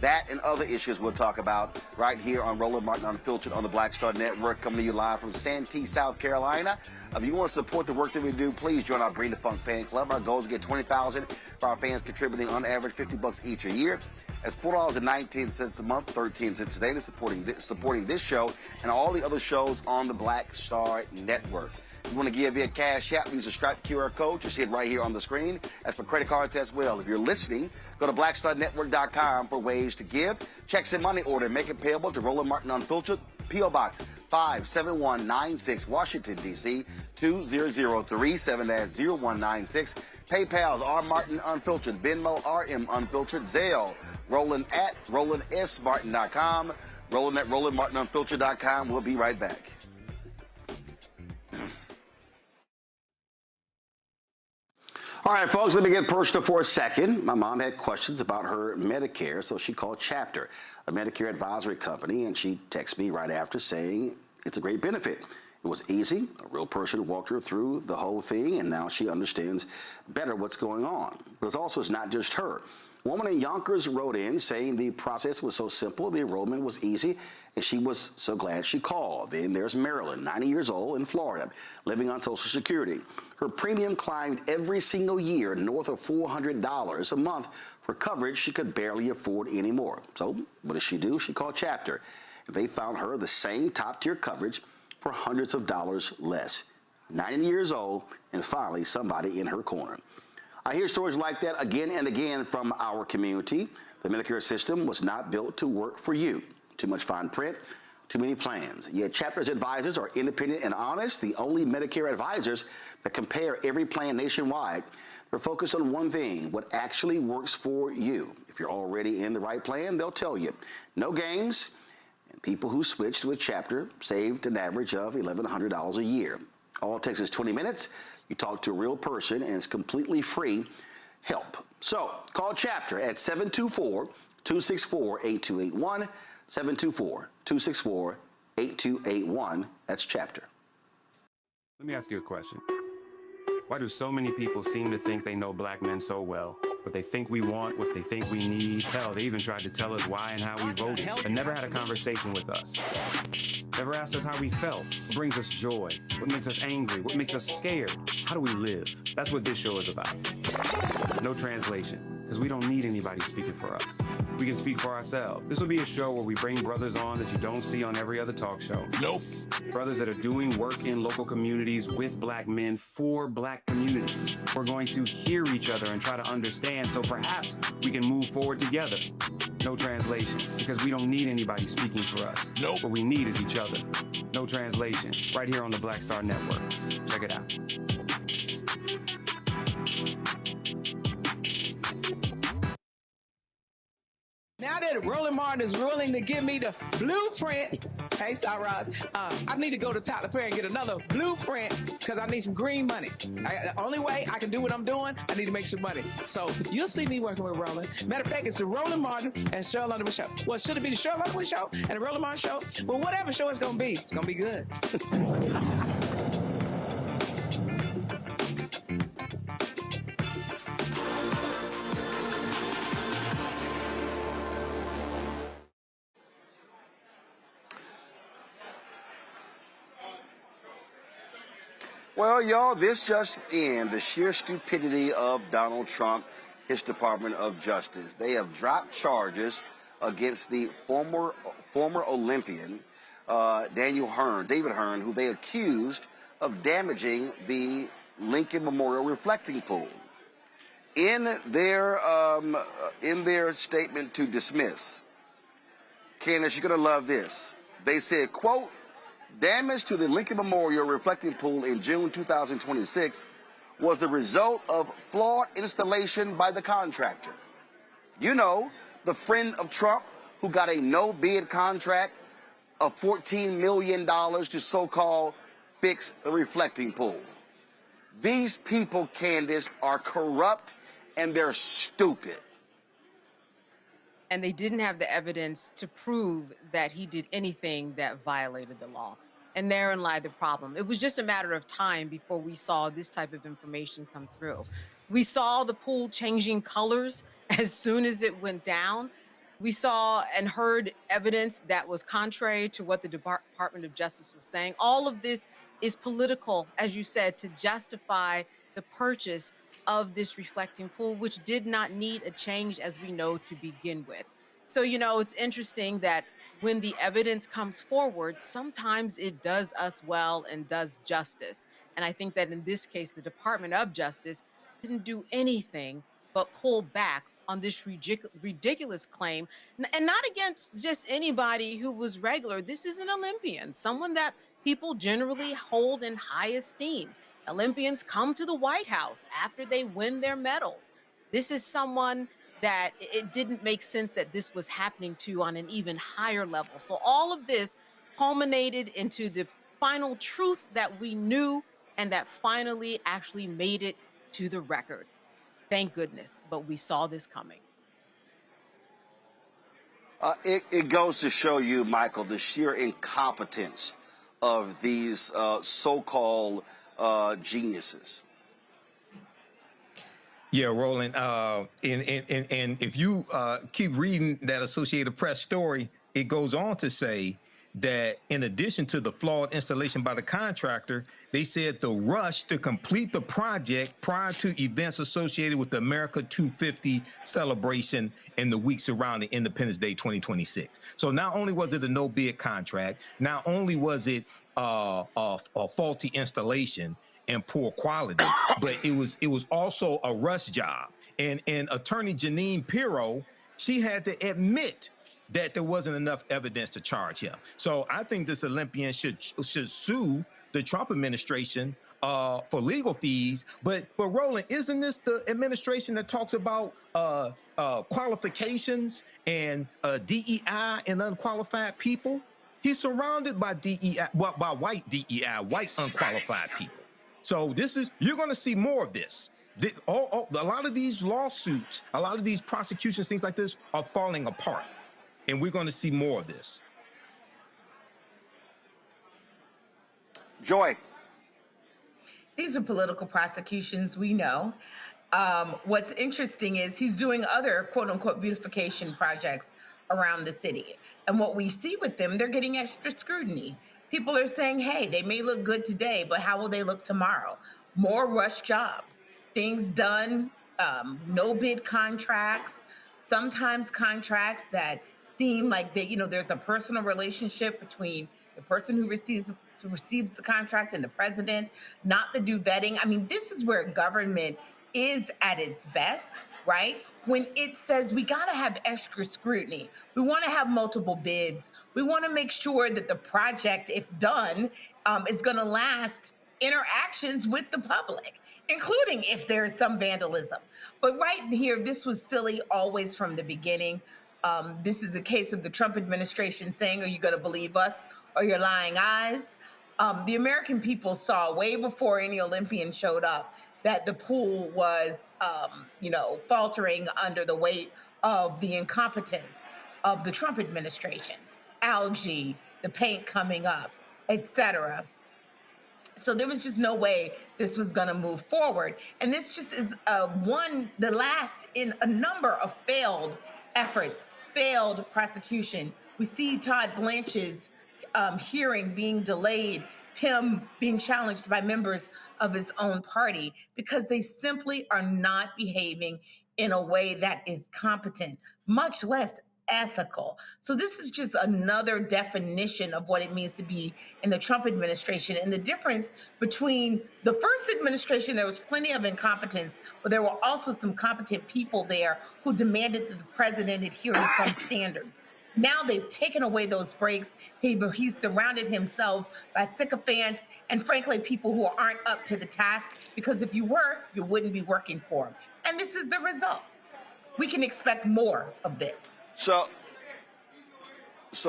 That and other issues we'll talk about right here on Roland Martin Unfiltered on the Black Star Network, coming to you live from Santee, South Carolina. If you want to support the work that we do, please join our Bring the Funk fan club. Our goal is to get 20,000 for our fans contributing on average $50 each a year. That's $4.19 a month, 13 cents a day, to supporting this show and all the other shows on the Black Star Network. If you want to give via Cash App, use a Stripe QR code. You see it right here on the screen. As for credit cards as well. If you're listening, go to blackstarnetwork.com for ways to give. Checks and money order. Make it payable to Roland Martin Unfiltered. P.O. Box 57196, Washington, D.C. 20037-0196. PayPal's R Martin Unfiltered. Venmo RM Unfiltered. Zelle Roland at RolandSMartin.com. Roland at RolandMartinUnfiltered.com. We'll be right back. All right, folks, let me get personal for a second. My mom had questions about her Medicare, so she called Chapter, a Medicare advisory company, and she texted me right after saying it's a great benefit. It was easy. A real person walked her through the whole thing, and now she understands better what's going on. But it's not just her. A woman in Yonkers wrote in saying the process was so simple, the enrollment was easy, and she was so glad she called. Then there's Marilyn, 90 years old, in Florida, living on Social Security. Her premium climbed every single year north of $400 a month for coverage she could barely afford anymore. So what does she do? She called Chapter. They found her the same top-tier coverage for hundreds of dollars less. 90 years old, and finally somebody in her corner. I hear stories like that again and again from our community. The Medicare system was not built to work for you. Too much fine print, too many plans. Yet Chapter's advisors are independent and honest, the only Medicare advisors that compare every plan nationwide. They're focused on one thing, what actually works for you. If you're already in the right plan, they'll tell you. No games, and people who switched with Chapter saved an average of $1,100 a year. All it takes is 20 minutes. You talk to a real person, and it's completely free help. So call Chapter at 724-264-8281, 724-264-8281. That's Chapter. Let me ask you a question. Why do so many people seem to think they know black men so well? What they think we want, what they think we need. Hell, they even tried to tell us why and how we voted, but never had a conversation with us. Never asked us how we felt, what brings us joy, what makes us angry, what makes us scared. How do we live? That's what this show is about. No translation, because we don't need anybody speaking for us. We can speak for ourselves. This will be a show where we bring brothers on that you don't see on every other talk show. Nope. Brothers that are doing work in local communities with black men for black communities. We're going to hear each other and try to understand, so perhaps we can move forward together. No translation, because we don't need anybody speaking for us. Nope. What we need is each other. No translation, right here on the Black Star Network. Check it out. Now that Roland Martin is willing to give me the blueprint, hey, Ross, I need to go to Tyler Perry and get another blueprint because I need some green money. The only way I can do what I'm doing, I need to make some money. So you'll see me working with Roland. Matter of fact, it's the Roland Martin and Cheryl Underwood show. Well, should it be the Cheryl Underwood show and the Roland Martin show? Well, whatever show it's going to be good. Well, y'all, this just in, the sheer stupidity of Donald Trump, his Department of Justice. They have dropped charges against the former Olympian, David Hearn, who they accused of damaging the Lincoln Memorial Reflecting Pool. In their statement to dismiss, Candace, you're going to love this. They said, quote, damage to the Lincoln Memorial Reflecting Pool in June 2026 was the result of flawed installation by the contractor. You know, the friend of Trump who got a no-bid contract of $14 million to so-called fix the reflecting pool. These people, Candace, are corrupt and they're stupid. And they didn't have the evidence to prove that he did anything that violated the law. And therein lied the problem. It was just a matter of time before we saw this type of information come through. We saw the pool changing colors as soon as it went down. We saw and heard evidence that was contrary to what the Department of Justice was saying. All of this is political, as you said, to justify the purchase of this reflecting pool, which did not need a change, as we know, to begin with. So, you know, it's interesting that when the evidence comes forward, sometimes it does us well and does justice. And I think that in this case, the Department of Justice didn't do anything but pull back on this ridiculous claim, and not against just anybody who was regular. This is an Olympian, someone that people generally hold in high esteem. Olympians come to the White House after they win their medals. This is someone that it didn't make sense that this was happening to on an even higher level. So all of this culminated into the final truth that we knew and that finally actually made it to the record. Thank goodness, but we saw this coming. It goes to show you, Michael, the sheer incompetence of these so-called geniuses. Yeah, Roland. And if you keep reading that Associated Press story, it goes on to say that in addition to the flawed installation by the contractor, they said the rush to complete the project prior to events associated with the America 250 celebration in the week surrounding Independence Day 2026. So not only was it a no-bid contract, not only was it a faulty installation and poor quality, but it was also a rush job. And attorney Jennine Pirro, she had to admit that there wasn't enough evidence to charge him. So I think this Olympian should sue the Trump administration for legal fees. But Roland, isn't this the administration that talks about qualifications and DEI and unqualified people? He's surrounded by DEI, by white DEI, white unqualified people. So you're going to see more of this. A lot of these lawsuits, a lot of these prosecutions, things like this are falling apart. And we're going to see more of this. Joy. These are political prosecutions, we know. What's interesting is he's doing other quote unquote beautification projects around the city. And what we see with them, they're getting extra scrutiny. People are saying, hey, they may look good today, but how will they look tomorrow? More rush jobs, things done, no bid contracts, sometimes contracts that seem like there's a personal relationship between the person who receives the contract and the president, not the due vetting. I mean, this is where government is at its best, right? When it says we got to have extra scrutiny, we want to have multiple bids, we want to make sure that the project, if done, is going to last interactions with the public, including if there is some vandalism. But right here, this was silly always from the beginning. This is a case of the Trump administration saying, are you going to believe us or your lying eyes? The American people saw way before any Olympian showed up that the pool was, faltering under the weight of the incompetence of the Trump administration, algae, the paint coming up, etc. So there was just no way this was going to move forward. And this just is the last in a number of failed efforts, failed prosecution. We see Todd Blanche's hearing being delayed, him being challenged by members of his own party because they simply are not behaving in a way that is competent, much less ethical. So this is just another definition of what it means to be in the Trump administration. And the difference between the first administration, there was plenty of incompetence, but there were also some competent people there who demanded that the president adhere to some standards. Now they've taken away those breaks. He's surrounded himself by sycophants and, frankly, people who aren't up to the task, because if you were, you wouldn't be working for him. And this is the result. We can expect more of this. So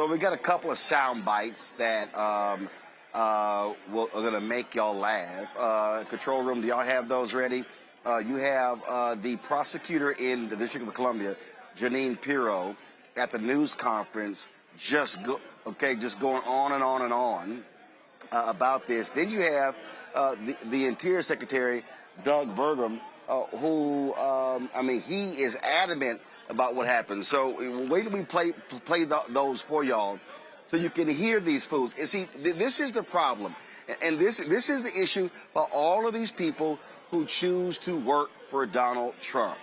we got a couple of sound bites that are going to make y'all laugh. Control room, do y'all have those ready? You have the prosecutor in the District of Columbia, Jennine Pirro, at the news conference, just going on and on and on about this. Then you have the Interior Secretary, Doug Burgum, who, he is adamant about what happened. So wait till we play those for y'all so you can hear these fools. And see, this is the problem. And this is the issue for all of these people who choose to work for Donald Trump.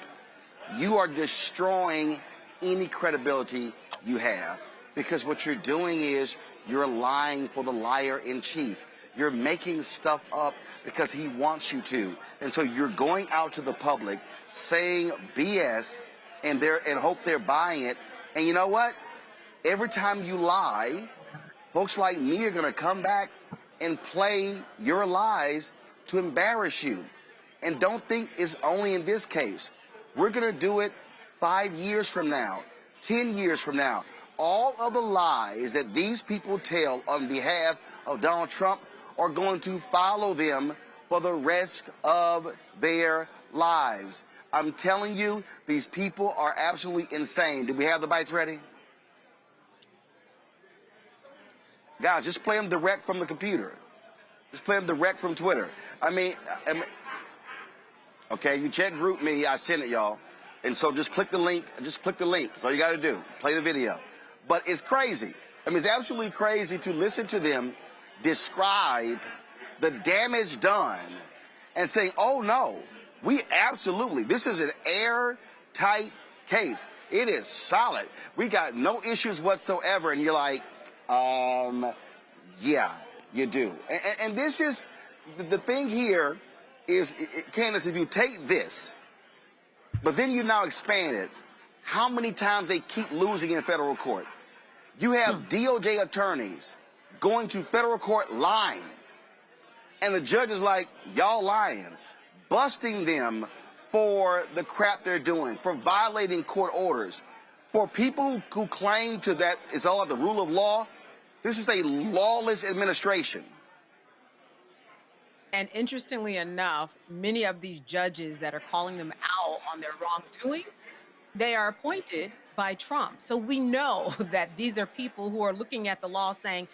You are destroying any credibility you have, because what you're doing is you're lying for the liar in chief. You're making stuff up because he wants you to. And so you're going out to the public saying BS and hope they're buying it. And you know what? Every time you lie, folks like me are going to come back and play your lies to embarrass you. And don't think it's only in this case. We're going to do it 5 years from now, 10 years from now. All of the lies that these people tell on behalf of Donald Trump are going to follow them for the rest of their lives. I'm telling you, these people are absolutely insane. Do we have the bites ready? Guys, just play them direct from the computer. Just play them direct from Twitter. Okay, you check Group Me. I sent it, y'all. And so just click the link. Just click the link. That's all you got to do. Play the video. But it's crazy. It's absolutely crazy to listen to them describe the damage done and saying, oh, no, this is an airtight case. It is solid. We got no issues whatsoever. And you're like, yeah, you do. And this is, the thing here is, Candace, if you take this, but then you now expand it, how many times they keep losing in federal court? You have DOJ attorneys going to federal court lying. And the judge is like, y'all lying, busting them for the crap they're doing, for violating court orders. For people who claim to that it's all about the rule of law, this is a lawless administration. And interestingly enough, many of these judges that are calling them out on their wrongdoing, they are appointed by Trump. So we know that these are people who are looking at the law saying,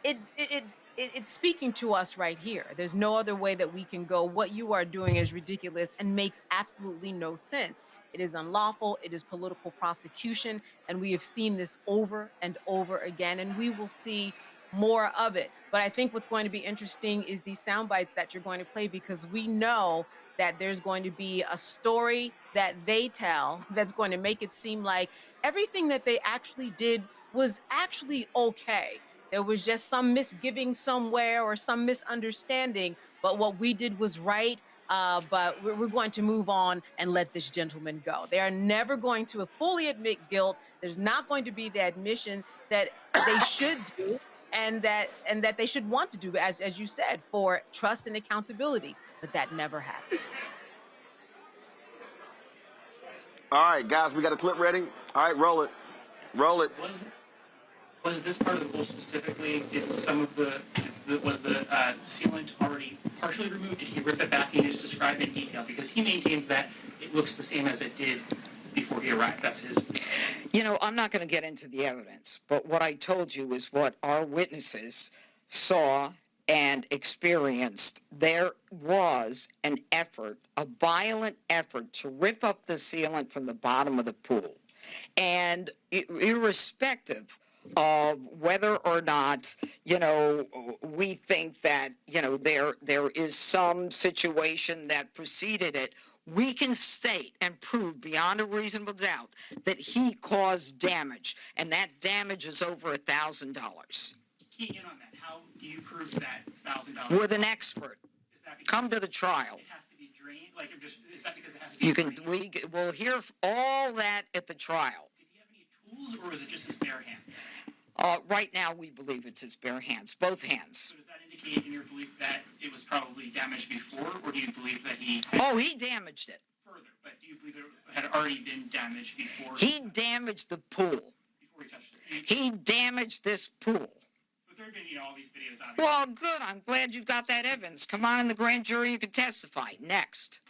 it's speaking to us right here. There's no other way that we can go. What you are doing is ridiculous and makes absolutely no sense. It is unlawful. It is political prosecution. And we have seen this over and over again, and we will see more of it. But I think what's going to be interesting is these sound bites that you're going to play, because we know that there's going to be a story that they tell that's going to make it seem like everything that they actually did was actually okay. There was just some misgiving somewhere or some misunderstanding, but what we did was right. But we're going to move on and let this gentleman go. They are never going to fully admit guilt. There's not going to be the admission that they should do and that they should want to do, as you said, for trust and accountability. But that never happens. All right, guys, we got a clip ready? All right, roll it. Roll it. Was this part of the pool specifically, was the sealant already partially removed? Did he rip it back and just describe in detail? Because he maintains that it looks the same as it did before he arrived. That's his. I'm not going to get into the evidence, but what I told you is what our witnesses saw and experienced. There was an effort, a violent effort, to rip up the sealant from the bottom of the pool. And irrespective of whether or not, we think that, there is some situation that preceded it, we can state and prove beyond a reasonable doubt that he caused damage, and that damage is over $1,000. Key in on that. How do you prove that $1,000? With an expert. Come to the trial. It has to be drained? Like, is that because it has to be drained? We'll hear all that at the trial. Did he have any tools, or was it just his bare hands? Right now, we believe it's his bare hands, both hands. So does that indicate in your belief that it was probably damaged before, or do you believe that he... He damaged it. Further, but do you believe it had already been damaged before? He damaged the pool. Before he touched it? He damaged this pool. But there have been, all these videos, obviously. Well, good. I'm glad you've got that evidence. Come on in the grand jury. You can testify. Next.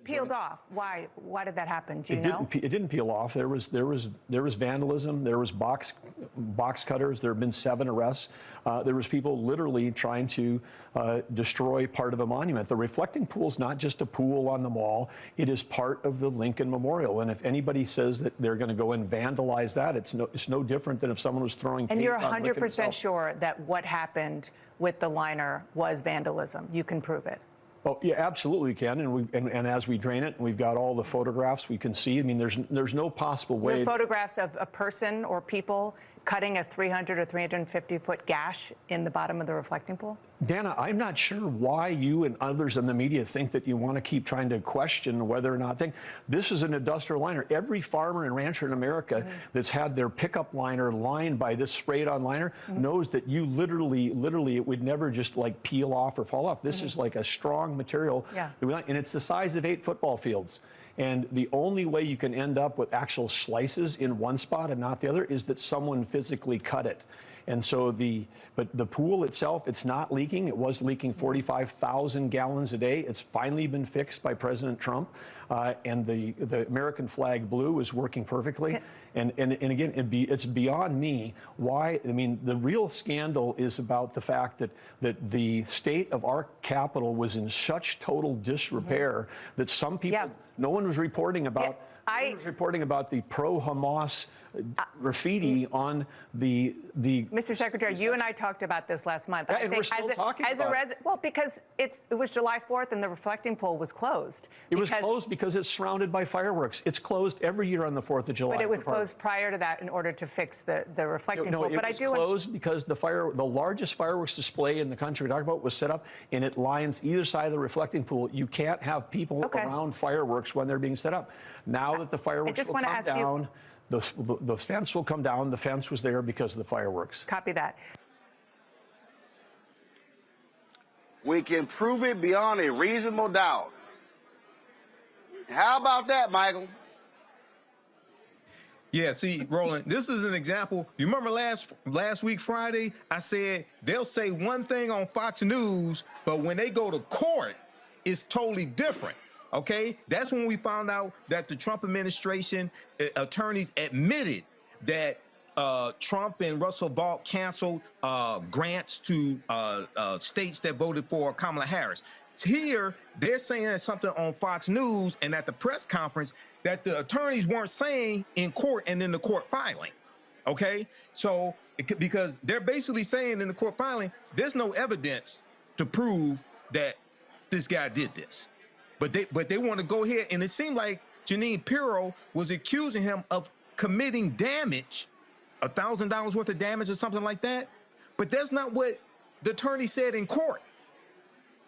Peeled off. Why did that happen? Do you know? It didn't peel off. There was vandalism. There was box cutters. There have been 7 arrests. There was people literally trying to destroy part of a monument. The reflecting pool is not just a pool on the mall. It is part of the Lincoln Memorial. And if anybody says that they're going to go and vandalize that, it's no different than if someone was throwing. And you're 100% sure that what happened with the liner was vandalism. You can prove it. Oh yeah, absolutely can, and as we drain it, we've got all the photographs we can see. I mean, there's no possible way. Your photographs of a person or people cutting a 300 or 350-foot gash in the bottom of the reflecting pool? Dana, I'm not sure why you and others in the media think that you want to keep trying to question whether or not this is an industrial liner. Every farmer and rancher in America that's had their pickup liner lined by this sprayed-on liner knows that you literally, it would never just like peel off or fall off. This is like a strong material, and it's the size of 8 football fields. And the only way you can end up with actual slices in one spot and not the other is that someone physically cut it. And so but the pool itself, it's not leaking. It was leaking 45,000 gallons a day. It's finally been fixed by President Trump. And the American flag blue is working perfectly. And again, it's beyond me why. I mean, the real scandal is about the fact that the state of our capital was in such total disrepair that some people, no one was reporting about. I was reporting about the pro-Hamas graffiti on the. Mr. Secretary, you and I talked about this last month. Yeah, and we're still talking about it. Well, because it was July 4th and the reflecting pool was closed. It was closed because it's surrounded by fireworks. It's closed every year on the 4th of July. But it was closed prior to that in order to fix the reflecting pool. But it was closed because the largest fireworks display in the country we talked about was set up, and it lines either side of the reflecting pool. You can't have people around fireworks when they're being set up. Now that the fireworks will come down, the fence will come down. The fence was there because of the fireworks. Copy that. We can prove it beyond a reasonable doubt. How about that, Michael? Yeah, see, Roland, this is an example. You remember last week, Friday, I said they'll say one thing on Fox News, but when they go to court, it's totally different. Okay, that's when we found out that the Trump administration attorneys admitted that Trump and Russell Vought canceled grants to states that voted for Kamala Harris. Here, they're saying something on Fox News and at the press conference that the attorneys weren't saying in court and in the court filing. Okay, so because they're basically saying in the court filing, there's no evidence to prove that this guy did this. But they want to go ahead, and it seemed like Jennine Pirro was accusing him of committing damage, $1,000 worth of damage or something like that. But that's not what the attorney said in court,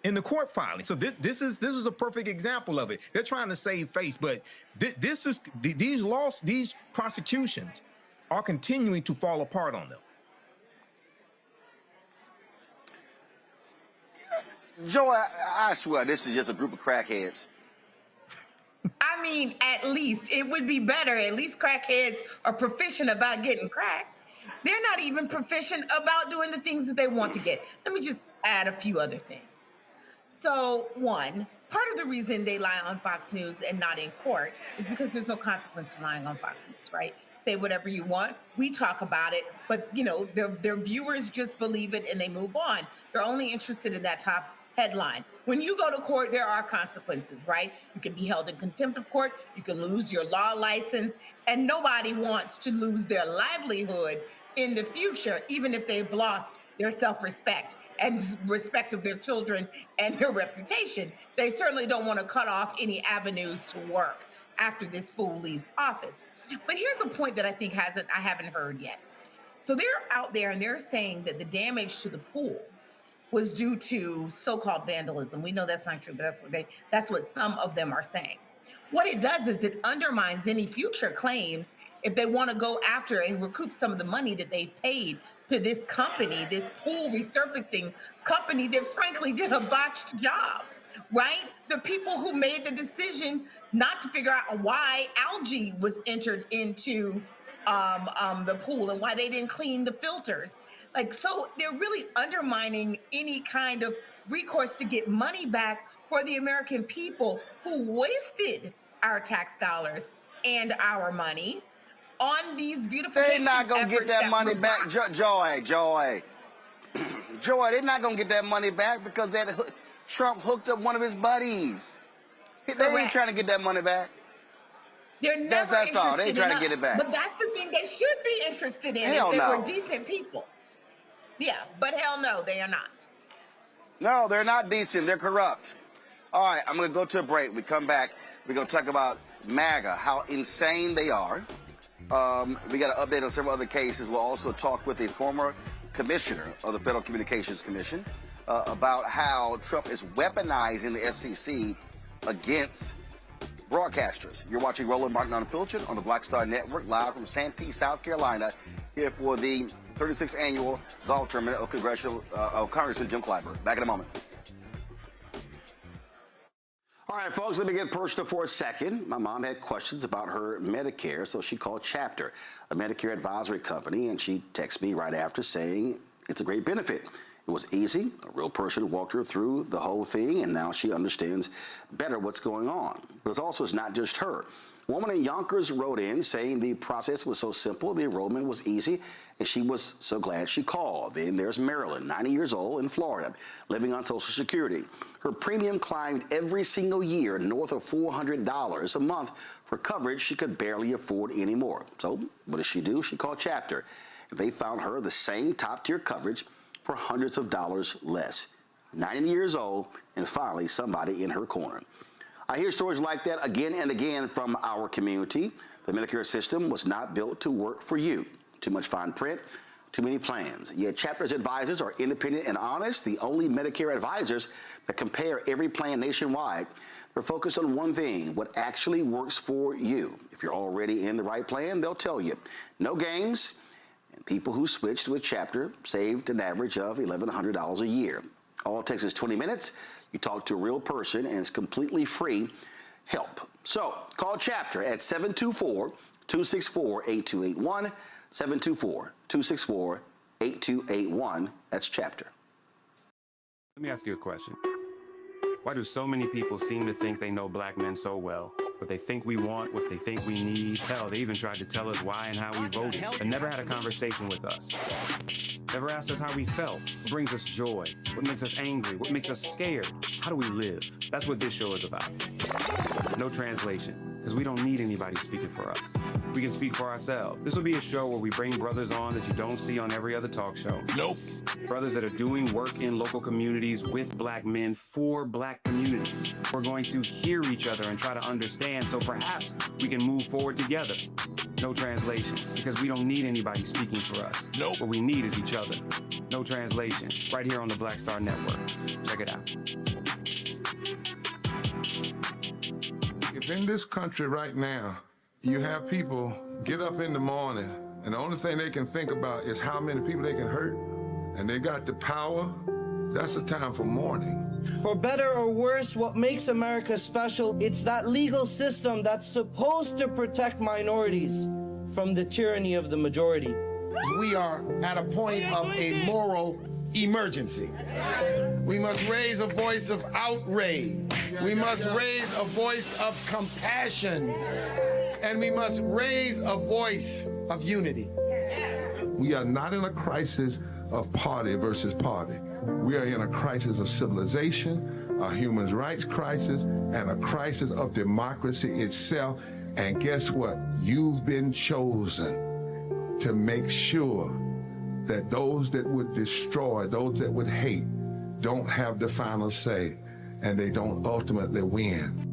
in the court filing. So this is a perfect example of it. They're trying to save face, but these prosecutions are continuing to fall apart on them. Joe, I swear this is just a group of crackheads. I mean, at least it would be better. At least crackheads are proficient about getting crack. They're not even proficient about doing the things that they want to get. Let me just add a few other things. So, one, part of the reason they lie on Fox News and not in court is because there's no consequence in lying on Fox News, right? Say whatever you want. We talk about it, but their viewers just believe it and they move on. They're only interested in that top headline. When you go to court, there are consequences, right? You can be held in contempt of court. You can lose your law license, and nobody wants to lose their livelihood in the future, even if they've lost their self-respect and respect of their children and their reputation. They certainly don't want to cut off any avenues to work after this fool leaves office. But here's a point that I think I haven't heard yet. So they're out there and they're saying that the damage to the pool was due to so-called vandalism. We know that's not true, but that's what some of them are saying. What it does is it undermines any future claims if they want to go after and recoup some of the money that they've paid to this company, this pool resurfacing company that frankly did a botched job, right? The people who made the decision not to figure out why algae was entered into the pool and why they didn't clean the filters. Like, so they're really undermining any kind of recourse to get money back for the American people who wasted our tax dollars and our money on these beautification They're not going to get that money back, Joy. They're not going to get that money back because Trump hooked up one of his buddies. They ain't trying to get that money back. They're never that's all. They interested trying in to get us. it back. But that's the thing they should be interested in Hell if they no. were decent people. Yeah, but hell no, they are not. No, they're not decent. They're corrupt. All right, I'm going to go to a break. We come back. We're going to talk about MAGA, how insane they are. We got an update on several other cases. We'll also talk with a former commissioner of the Federal Communications Commission about how Trump is weaponizing the FCC against broadcasters. You're watching Roland Martin Unfiltered on the Black Star Network, live from Santee, South Carolina, here for the 36th annual golf tournament of Congressman Jim Clyburn. Back in a moment. All right, folks, let me get personal for a second. My mom had questions about her Medicare, so she called Chapter, a Medicare advisory company, and she texted me right after saying it's a great benefit. It was easy. A real person walked her through the whole thing, and now she understands better what's going on. But it's not just her. A woman in Yonkers wrote in saying the process was so simple, the enrollment was easy, and she was so glad she called. Then there's Marilyn, 90 years old, in Florida, living on Social Security. Her premium climbed every single year north of $400 a month for coverage she could barely afford anymore. So what does she do? She called Chapter. They found her the same top-tier coverage for hundreds of dollars less. 90 years old, and finally somebody in her corner. I hear stories like that again and again from our community. The Medicare system was not built to work for you. Too much fine print, too many plans. Yet Chapter's advisors are independent and honest, the only Medicare advisors that compare every plan nationwide. They're focused on one thing, what actually works for you. If you're already in the right plan, they'll tell you. No games, and people who switched with Chapter saved an average of $1,100 a year. All it takes is 20 minutes. You talk to a real person, and it's completely free help. So call Chapter at 724-264-8281, 724-264-8281. That's Chapter. Let me ask you a question. Why do so many people seem to think they know black men so well? What they think we want, what they think we need. Hell, they even tried to tell us why and how we voted, but never had a conversation with us. Never asked us how we felt, what brings us joy, what makes us angry, what makes us scared. How do we live? That's what this show is about. No translation, because we don't need anybody speaking for us. We can speak for ourselves. This will be a show where we bring brothers on that you don't see on every other talk show. Nope. Brothers that are doing work in local communities with black men for black communities. We're going to hear each other and try to understand so perhaps we can move forward together. No translation, because we don't need anybody speaking for us. Nope. What we need is each other. No translation, right here on the Black Star Network. Check it out. If in this country right now, you have people get up in the morning and the only thing they can think about is how many people they can hurt, and they got the power, that's the time for mourning. For better or worse, what makes America special, it's that legal system that's supposed to protect minorities from the tyranny of the majority. We are at a point of a moral emergency. We must raise a voice of outrage. We must raise a voice of compassion. And we must raise a voice of unity. We are not in a crisis of party versus party. We are in a crisis of civilization, a human rights crisis, and a crisis of democracy itself. And guess what? You've been chosen to make sure that those that would destroy, those that would hate, don't have the final say, and they don't ultimately win.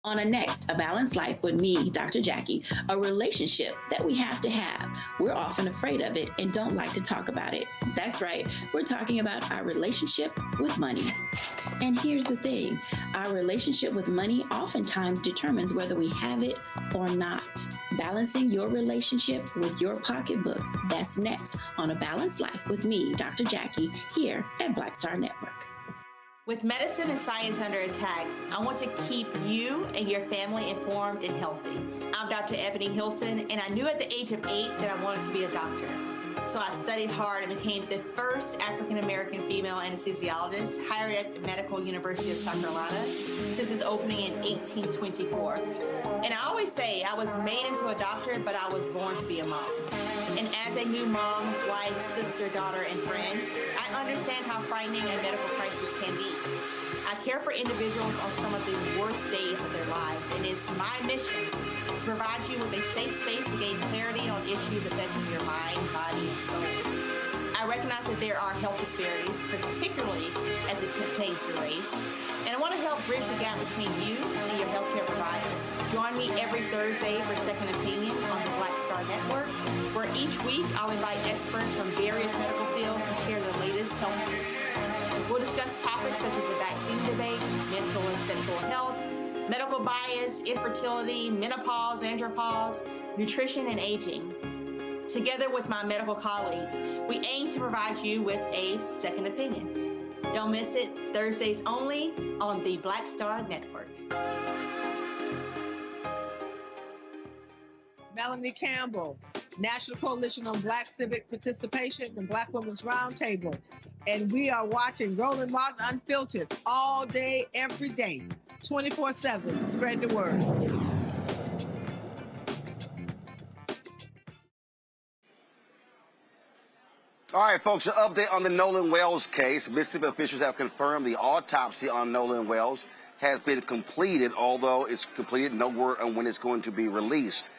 On a next, A Balanced Life with me, Dr. Jackie, a relationship that we have to have. We're often afraid of it and don't like to talk about it. That's right, we're talking about our relationship with money. And here's the thing, our relationship with money oftentimes determines whether we have it or not. Balancing your relationship with your pocketbook, that's next on A Balanced Life with me, Dr. Jackie, here at Black Star Network. With medicine and science under attack, I want to keep you and your family informed and healthy. I'm Dr. Ebony Hilton, and I knew at the age of 8 that I wanted to be a doctor. So I studied hard and became the first African-American female anesthesiologist hired at the Medical University of South Carolina since its opening in 1824. And I always say I was made into a doctor, but I was born to be a mom. And as a new mom, wife, sister, daughter, and friend, I understand how frightening a medical crisis can be. I care for individuals on some of the worst days of their lives, and it's my mission to provide you with a safe space to gain clarity on issues affecting your mind, body, and soul. I recognize that there are health disparities, particularly as it pertains to race, and I want to help bridge the gap between you and your healthcare providers. Join me every Thursday for Second Opinion on the Black Star Network, where each week I'll invite experts from various medical fields to share the latest health news. We'll discuss topics such as the vaccine debate, mental and sexual health, medical bias, infertility, menopause, andropause, nutrition, and aging. Together with my medical colleagues, we aim to provide you with a second opinion. Don't miss it, Thursdays only on the Black Star Network. Melanie Campbell, National Coalition on Black Civic Participation and Black Women's Roundtable. And we are watching Roland Martin Unfiltered all day, every day, 24/7. Spread the word. All right, folks, an update on the Nolan Wells case. Mississippi officials have confirmed the autopsy on Nolan Wells has been completed, although it's completed, no word on when it's going to be released.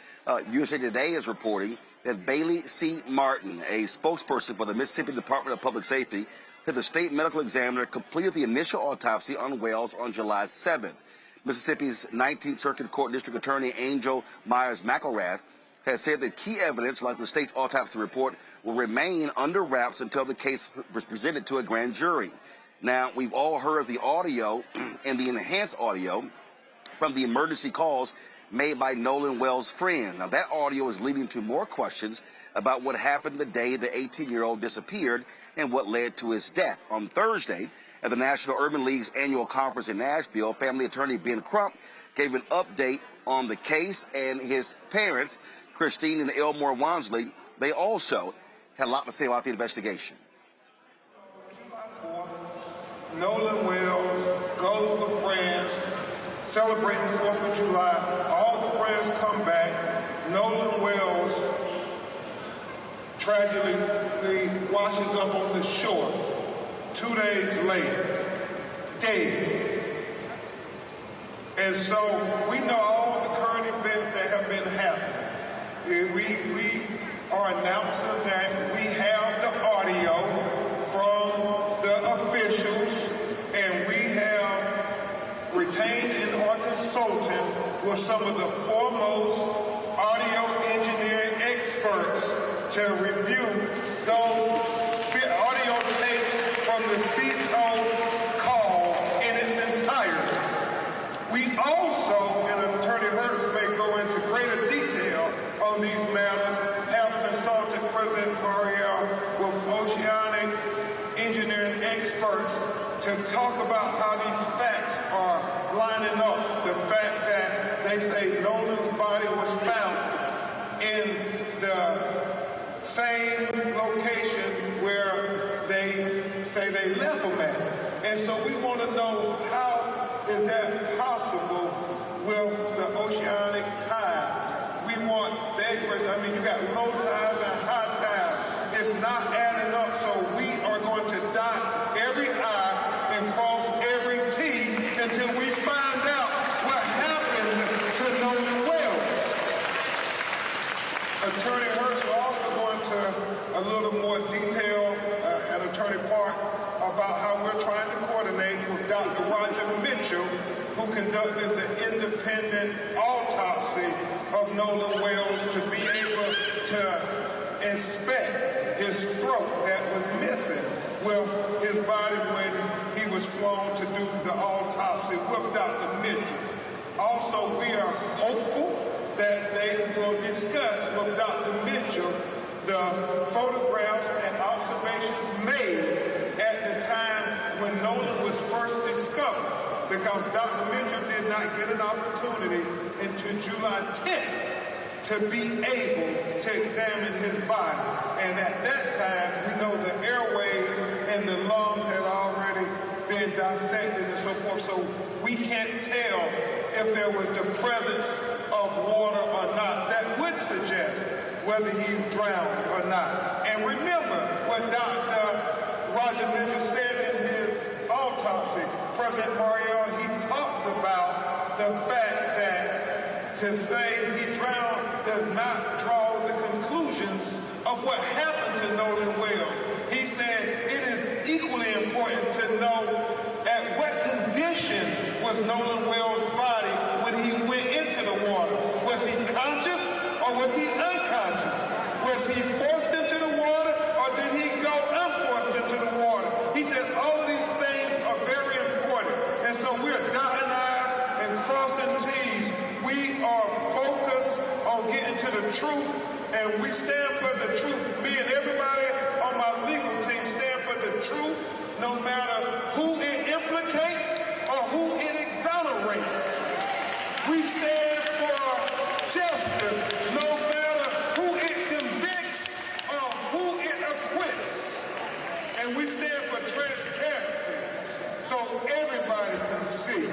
USA Today is reporting that Bailey C. Martin, a spokesperson for the Mississippi Department of Public Safety, said the state medical examiner completed the initial autopsy on Wells on July 7th. Mississippi's 19th Circuit Court District Attorney Angel Myers-McElrath has said that key evidence, like the state's autopsy report, will remain under wraps until the case was presented to a grand jury. Now, we've all heard the audio and the enhanced audio from the emergency calls made by Nolan Wells' friend. Now, that audio is leading to more questions about what happened the day the 18-year-old disappeared and what led to his death. On Thursday, at the National Urban League's annual conference in Nashville, family attorney Ben Crump gave an update on the case, and his parents, Christine and Elmore Wansley, they also had a lot to say about the investigation. Nolan Wells goes with friends, celebrating the 4th of July. All the friends come back. Nolan Wells tragically washes up on the shore 2 days later, dead. And so we know all the current events that have been happening. We are announcing that we have the audio from the officials, and we have retained and are consulting with some of the foremost audio engineering experts to review those audio tapes from the CTO call in its entirety. We also, and Attorney Hurst may go into greater detail on these matters, have consulted President Mariel with oceanic engineering experts to talk about how these facts are lining up. The fact that they say Nolan's body was found in the same location where they say they left him at. And so we want to know, how is that possible with the oceanic tides? We want the experts. I mean, you got low tides and high tides. It's not adding up, so we are going to dot every I and cross every T until we find out what happened to Nolan Wells. Attorney Hurst will also go into a little little more detail at Attorney Park about how we're trying to coordinate with Dr. Roger Mitchell, who conducted the independent autopsy of Nolan Wells, to be able to inspect his throat that was missing with his body when he was flown to do the autopsy with Dr. Mitchell. Also, we are hopeful that they will discuss with Dr. Mitchell the photographs and observations made at the time when Nolan was first discovered, because Dr. Mitchell did not get an opportunity until July 10th to be able to examine his body. And at that time, we know the airways and the lungs had already been dissected and so forth, so we can't tell if there was the presence of water or not. That would suggest whether he drowned or not. And remember what Dr. Roger Mitchell said in his autopsy. President Mariel, he talked about the fact that to say he drowned does not draw the conclusions of what happened to Nolan Wells. He said it is equally important to know at what condition was Nolan Wells' body when he went into the water. Was he conscious or was he unconscious? Was he forced into the water or did he go unforced into the water? He said all of these things are very important. And so we're dotting I's and crossing T's. We are focused on getting to the truth, and we stand for the truth. Me and everybody on my legal team stand for the truth, no matter who it implicates or who it exonerates. We stand for justice, no matter who it convicts or who it acquits. And we stand for transparency, so everybody can see.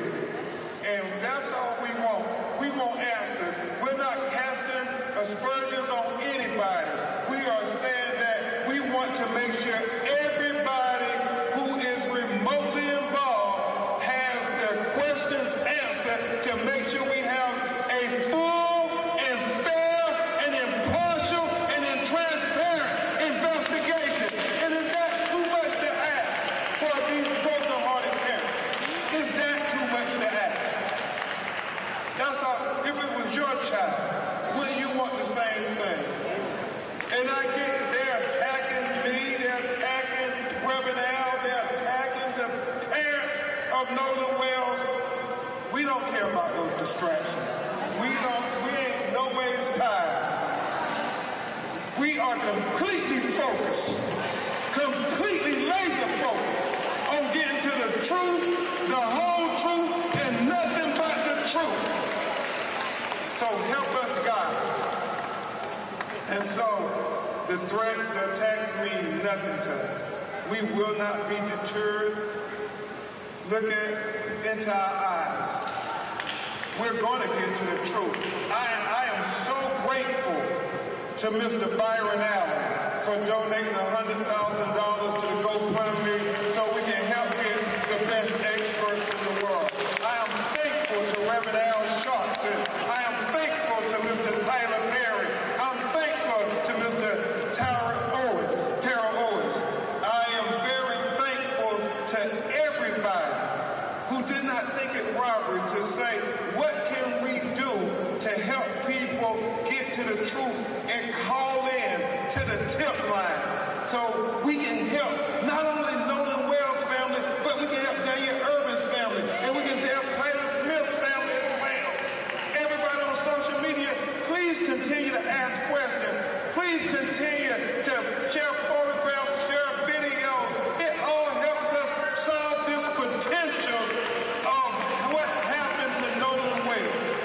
And that's all we want. We want answers. We're not casting aspersions on anybody. We are saying that we want to make sure everybody who is remotely involved has their questions answered to make sure we have a full and fair and impartial and transparent investigation. And is that too much to ask for these broken-hearted parents? Is that too much to ask? That's how, if it was your child, wouldn't you want the same thing? And I get it, they're attacking me, they're attacking Reverend Al, they're attacking the parents of Nolan Wells. We don't care about those distractions. We ain't no ways tired. We are completely focused, completely laser focused on getting to the truth, the whole truth, and nothing but the truth. So help us, God. And so the threats, the attacks mean nothing to us. We will not be deterred. Look into our eyes. We're going to get to the truth. I am so grateful to Mr. Byron Allen for donating $100,000 to the GoFundMe so we can help get the best experts in the world. I am thankful to Reverend Al Sharpton. I am thankful to Mr. Tyler Perry. I'm thankful to Mr. Tara Owens. I am very thankful to everybody who did not think it robbery to say, what can we do to help people get to the truth and call in to the tip line so we can help not only Nolan Wells' family, but we can help Daniel Irvin's family, and we can help Tyler Smith's family as well. Everybody on social media, please continue to ask questions. Please continue to share photographs, share videos. It all helps us solve this potential of what happened to Nolan Wells.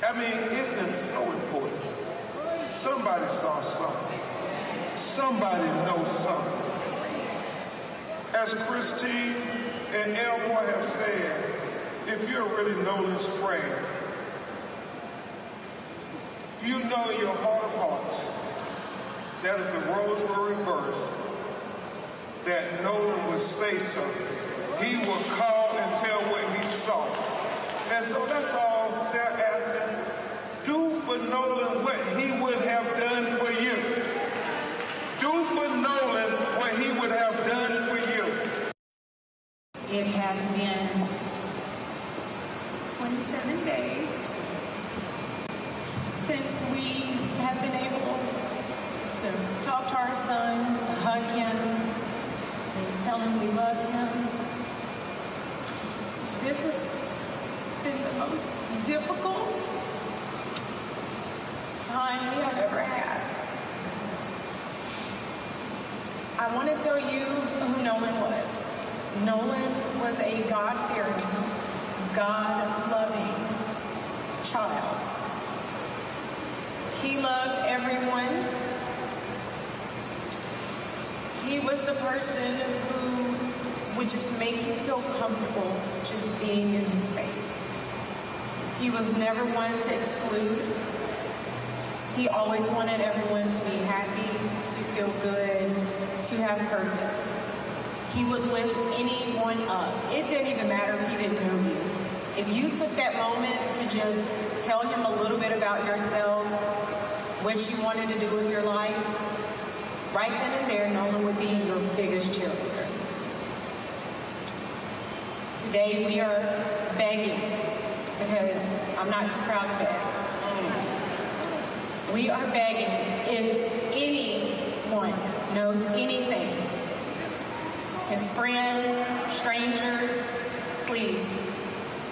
I mean, isn't it so important? Somebody saw something. Somebody knows something. As Christine and Elmore have said, if you're really Nolan's friend, you know in your heart of hearts that if the roles were reversed, that Nolan would say something. He would call and tell what he saw. And so that's all they're asking. Do for Nolan what he would have done for you. Do for Nolan what he would have done for you. It has been 27 days since we have been able to talk to our son, to hug him, to tell him we love him. This has been the most difficult time we have ever had. I want to tell you who Nolan was. Nolan was a God-fearing, God-loving child. He loved everyone. He was the person who would just make you feel comfortable just being in his space. He was never one to exclude. He always wanted everyone to be happy, to feel good, to have purpose. He would lift anyone up. It didn't even matter if he didn't know you. If you took that moment to just tell him a little bit about yourself, what you wanted to do with your life, right then and there, Nolan would be your biggest cheerleader. Today we are begging, because I'm not too proud to beg. We are begging, if anyone knows anything, his friends, strangers, please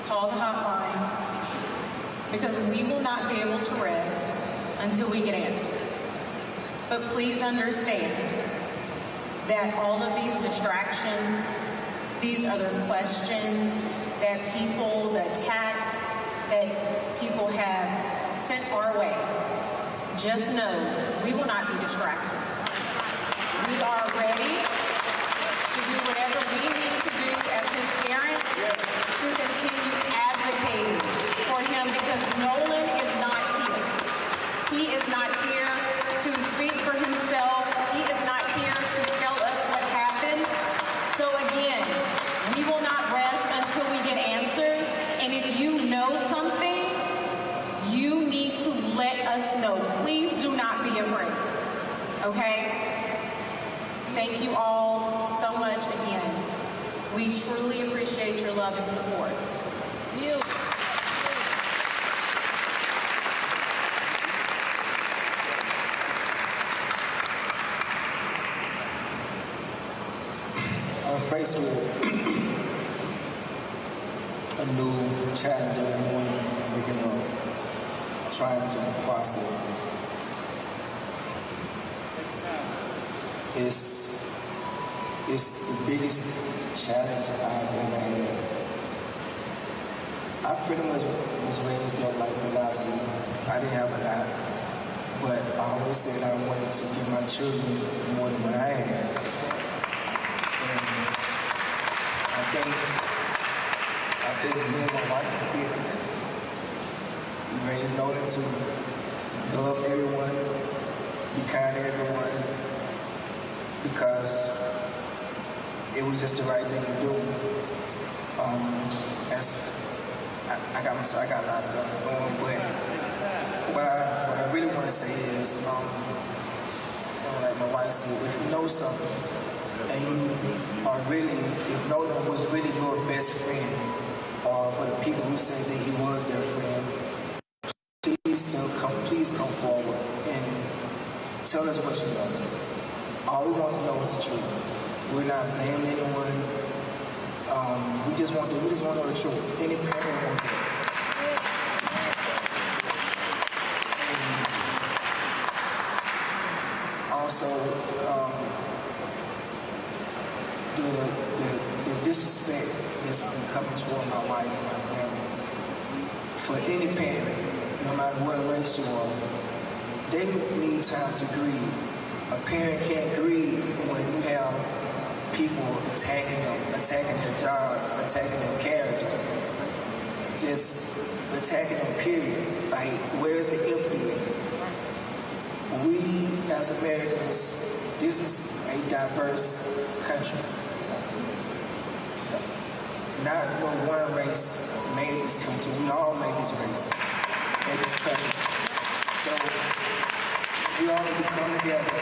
call the hotline, because we will not be able to rest until we get answers. But please understand that all of these distractions, these other questions that people, the attacks that people have sent our way, just know we will not be distracted. We are ready to do whatever we need to do as his parents to continue advocating for him, because Nolan is not here. He is not here to speak for himself. He is not here to tell us what happened. So again, we will not rest until we get answers. And if you know something, you need to let us know. Please do not be afraid. Okay? Thank you all so much again. We truly appreciate your love and support. You. I'm faced with a new challenge every morning, waking up, trying to process this. It's the biggest challenge I've ever had. I pretty much was raised up like a lot of you. I didn't have a lot, but I always said I wanted to give my children more than what I had. I think me and my wife did that. We raised Nolan to love everyone, be kind to everyone, because it was just the right thing to do. I got a lot of stuff going, but what I really want to say is, like my wife said, if you know something, and you are really, if Nolan was really your best friend, or for the people who say that he was their friend, please come forward and tell us what you know. All we want to know is the truth. We're not blaming anyone. We just want to know the truth. Any parent wants that. Also, the disrespect that's been coming toward my wife and my family. For any parent, no matter what race you are, they need time to grieve. A parent can't grieve when you have people attacking them, attacking their jobs, attacking their character, just attacking them, period. Like, where's the empathy in it? We, as Americans, this is a diverse country. Not one race made this country. We all made this race, made this country. So we all need to come together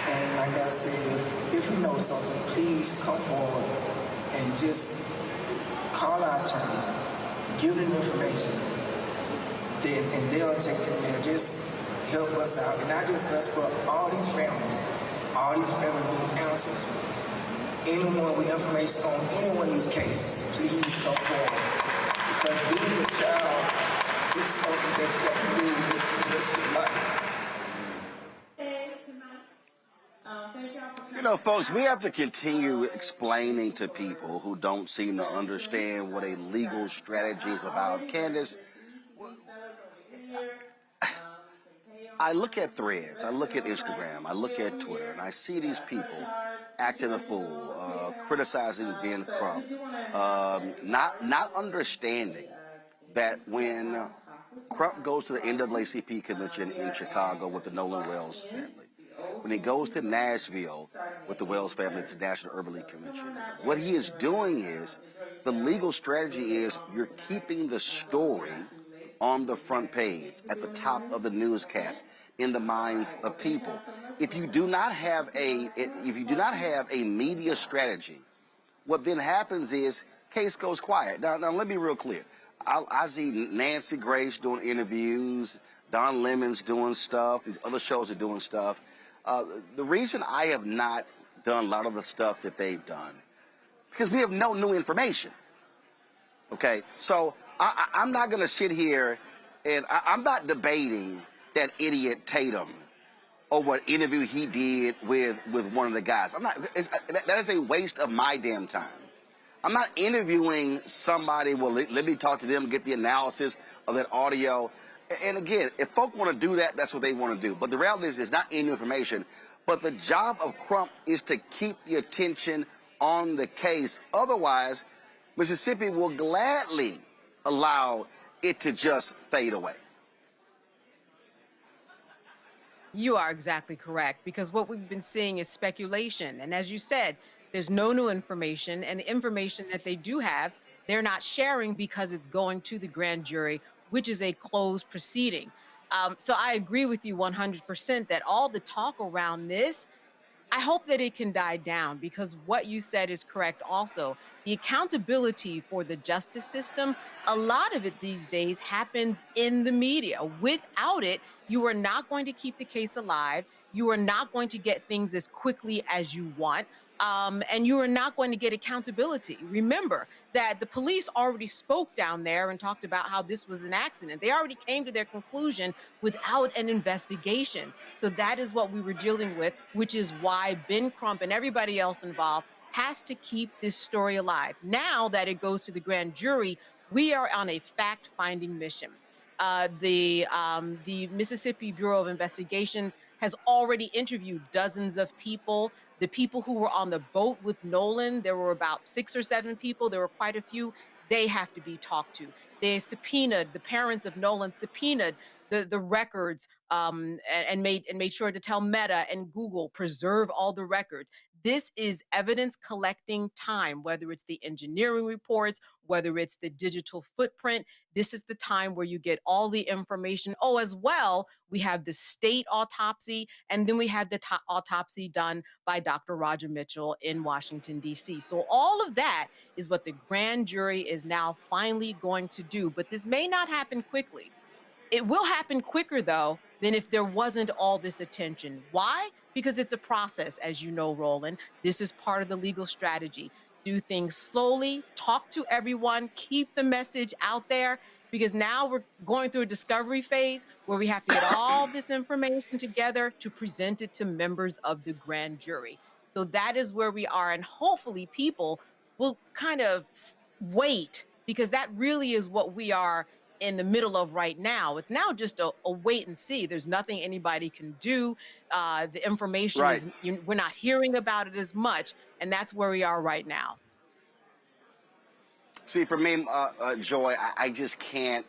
And like I said, if you know something, please come forward and just call our attorneys, give them information, and they'll take it from there. Just help us out. And not just us, but all these families need answers. Anyone with information on any one of these cases, please come forward. Because losing a child is something that you have to do with the rest of your life. You know, folks, we have to continue explaining to people who don't seem to understand what a legal strategy is about. Candace, I look at Threads, I look at Instagram, I look at Twitter, and I see these people acting a fool, criticizing Ben Crump, not understanding that when Crump goes to the NAACP convention in Chicago with the Nolan Wells family, when he goes to Nashville with the Wells family to National Urban League Convention, what he is doing is, the legal strategy is you're keeping the story on the front page, at the top of the newscast, in the minds of people. If you do not have a media strategy, what then happens is case goes quiet. Now let me be real clear. I see Nancy Grace doing interviews, Don Lemon's doing stuff, these other shows are doing stuff. The reason I have not done a lot of the stuff that they've done, because we have no new information. Okay, so I'm not going to sit here and I'm not debating that idiot Tatum over an interview he did with one of the guys. That is a waste of my damn time. I'm not interviewing somebody, well, let me talk to them, get the analysis of that audio. And again, if folk want to do that, that's what they want to do. But the reality is it's not any new information. But the job of Crump is to keep the attention on the case. Otherwise, Mississippi will gladly allow it to just fade away. You are exactly correct, because what we've been seeing is speculation. And as you said, there's no new information, and the information that they do have, they're not sharing because it's going to the grand jury, which is a closed proceeding. So I agree with you 100% that all the talk around this, I hope that it can die down, because what you said is correct also. The accountability for the justice system, a lot of it these days happens in the media. Without it, you are not going to keep the case alive. You are not going to get things as quickly as you want. And you are not going to get accountability. Remember that the police already spoke down there and talked about how this was an accident. They already came to their conclusion without an investigation. So that is what we were dealing with, which is why Ben Crump and everybody else involved has to keep this story alive. Now that it goes to the grand jury, we are on a fact-finding mission. The Mississippi Bureau of Investigations has already interviewed dozens of people. The people who were on the boat with Nolan, there were about 6 or 7 people. There were quite a few. They have to be talked to. They subpoenaed, the parents of Nolan subpoenaed the records and made sure to tell Meta and Google, preserve all the records. This is evidence collecting time, whether it's the engineering reports, whether it's the digital footprint. This is the time where you get all the information. Oh, as well, we have the state autopsy, and then we have the autopsy done by Dr. Roger Mitchell in Washington, D.C. So all of that is what the grand jury is now finally going to do. But this may not happen quickly. It will happen quicker, though, than if there wasn't all this attention. Why? Because it's a process, as you know, Roland. This is part of the legal strategy. Do things slowly, talk to everyone, keep the message out there, because now we're going through a discovery phase where we have to get all this information together to present it to members of the grand jury. So that is where we are, and hopefully people will kind of wait, because that really is what we are in the middle of right now. It's now just a wait and see. There's nothing anybody can do. The information is, we're not hearing about it as much, and that's where we are right now. See, for me, Joy, I just can't,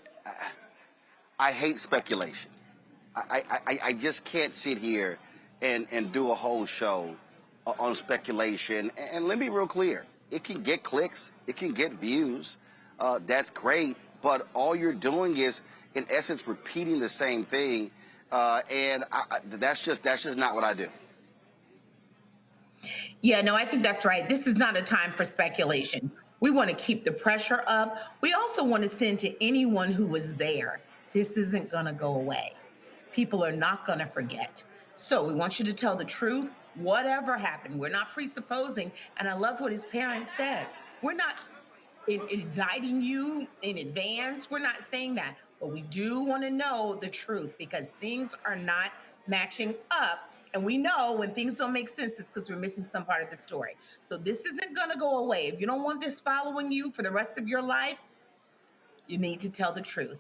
I hate speculation. I just can't sit here and do a whole show on speculation. And let me be real clear. It can get clicks. It can get views. That's great. But all you're doing is, in essence, repeating the same thing, and that's just not what I do. Yeah, no, I think that's right. This is not a time for speculation. We want to keep the pressure up. We also want to send to anyone who was there, this isn't going to go away. People are not going to forget. So we want you to tell the truth, whatever happened. We're not presupposing. And I love what his parents said. We're not indicting you in advance. We're not saying that. But we do want to know the truth because things are not matching up. And we know when things don't make sense, it's because we're missing some part of the story. So this isn't going to go away. If you don't want this following you for the rest of your life, you need to tell the truth.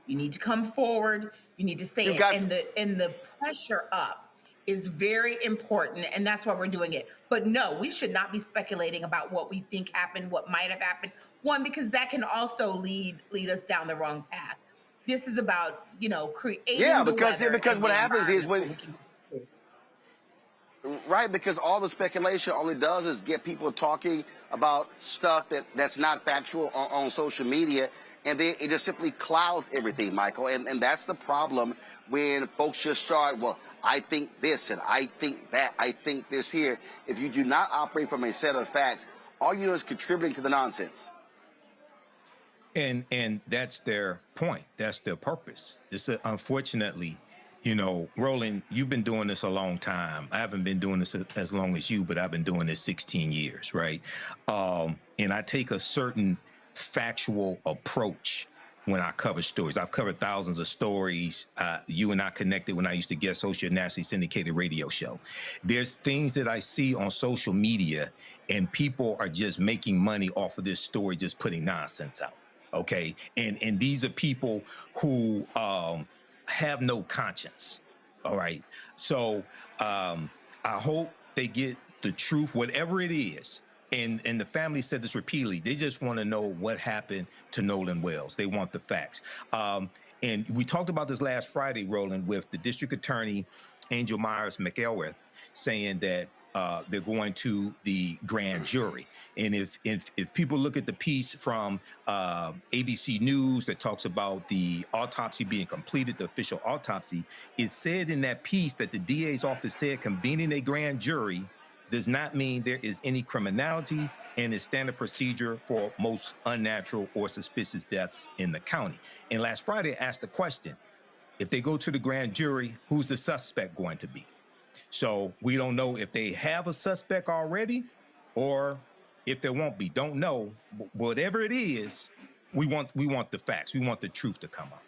You need to come forward. You need to say it. And the pressure up is very important. And that's why we're doing it. But no, we should not be speculating about what we think happened, what might have happened. One, because that can also lead us down the wrong path. This is about, creating because what happens is when... Right, because all the speculation all it does is get people talking about stuff that's not factual on social media, and then it just simply clouds everything, Michael. And that's the problem when folks just start, well, I think this and I think that, I think this here. If you do not operate from a set of facts, all you do is contributing to the nonsense. And that's their point. That's their purpose. This is, unfortunately, Roland, you've been doing this a long time. I haven't been doing this as long as you, but I've been doing this 16 years, right? And I take a certain factual approach when I cover stories. I've covered thousands of stories. You and I connected when I used to guest host your nationally syndicated radio show. There's things that I see on social media, and people are just making money off of this story, just putting nonsense out, okay? And these are people who... have no conscience. All right. So I hope they get the truth, whatever it is. And the family said this repeatedly. They just want to know what happened to Nolan Wells. They want the facts. And we talked about this last Friday, Roland, with the district attorney, Angel Myers McElrath, saying that they're going to the grand jury. And if people look at the piece from ABC News that talks about the autopsy being completed, the official autopsy, it said in that piece that the DA's office said convening a grand jury does not mean there is any criminality and is standard procedure for most unnatural or suspicious deaths in the county. And last Friday I asked the question, if they go to the grand jury, who's the suspect going to be? So we don't know if they have a suspect already or if there won't be. Don't know. But whatever it is, we want the facts. We want the truth to come out.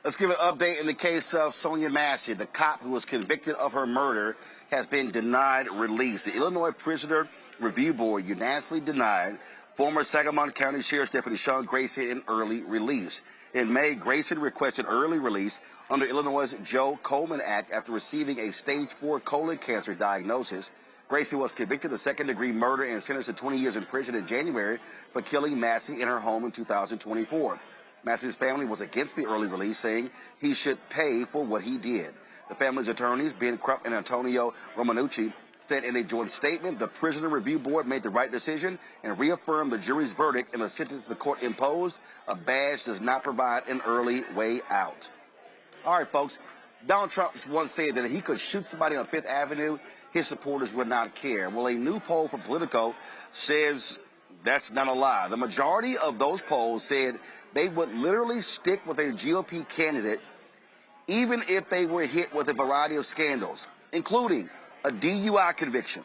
Let's give an update in the case of Sonia Massey. The cop who was convicted of her murder has been denied release. The Illinois Prisoner Review Board unanimously denied former Sangamon County Sheriff's Deputy Sean Grayson an early release. In May, Grayson requested early release under Illinois' Joe Coleman Act after receiving a stage 4 colon cancer diagnosis. Grayson was convicted of second-degree murder and sentenced to 20 years in prison in January for killing Massey in her home in 2024. Massey's family was against the early release, saying he should pay for what he did. The family's attorneys, Ben Krupp and Antonio Romanucci, said in a joint statement, the Prisoner Review Board made the right decision and reaffirmed the jury's verdict in the sentence the court imposed. A badge does not provide an early way out. All right, folks. Donald Trump once said that if he could shoot somebody on Fifth Avenue, his supporters would not care. Well, a new poll from Politico says that's not a lie. The majority of those polls said they would literally stick with a GOP candidate even if they were hit with a variety of scandals, including a DUI conviction,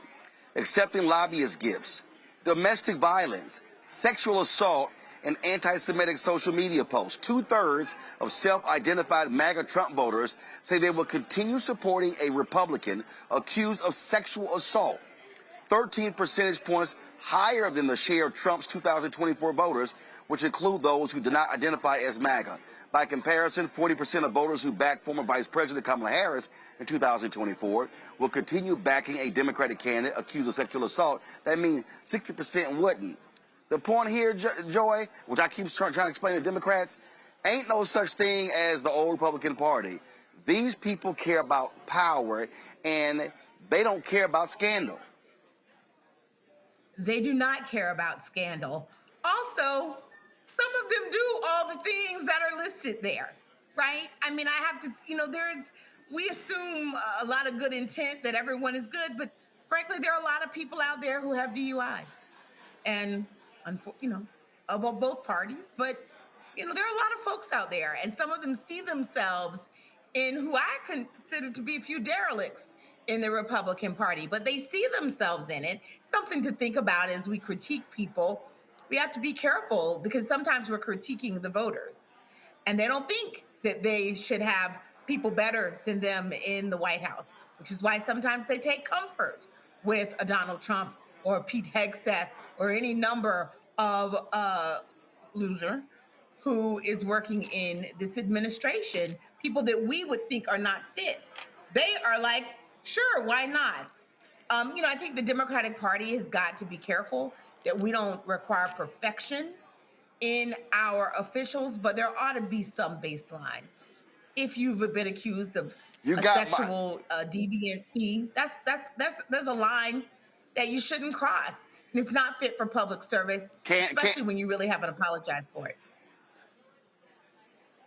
accepting lobbyist gifts, domestic violence, sexual assault, and anti-Semitic social media posts. 2/3 of self-identified MAGA Trump voters say they will continue supporting a Republican accused of sexual assault, 13 percentage points higher than the share of Trump's 2024 voters, which include those who do not identify as MAGA. By comparison, 40% of voters who backed former Vice President Kamala Harris in 2024 will continue backing a Democratic candidate accused of sexual assault. That means 60% wouldn't. The point here, Joy, which I keep trying to explain to Democrats, ain't no such thing as the old Republican Party. These people care about power, and they don't care about scandal. They do not care about scandal. Also, some of them do all the things that are listed there, right? I mean, I have to, there's we assume a lot of good intent that everyone is good, but frankly, there are a lot of people out there who have DUIs, and of both parties. But there are a lot of folks out there, and some of them see themselves in who I consider to be a few derelicts in the Republican Party, but they see themselves in it. Something to think about as we critique people. We have to be careful because sometimes we're critiquing the voters, and they don't think that they should have people better than them in the White House, which is why sometimes they take comfort with a Donald Trump or a Pete Hegseth or any number of loser who is working in this administration, people that we would think are not fit. They are like, sure, why not? I think the Democratic Party has got to be careful that we don't require perfection in our officials, but there ought to be some baseline. If you've been accused of sexual deviancy, there's a line that you shouldn't cross. And it's not fit for public service, especially when you really haven't apologized for it.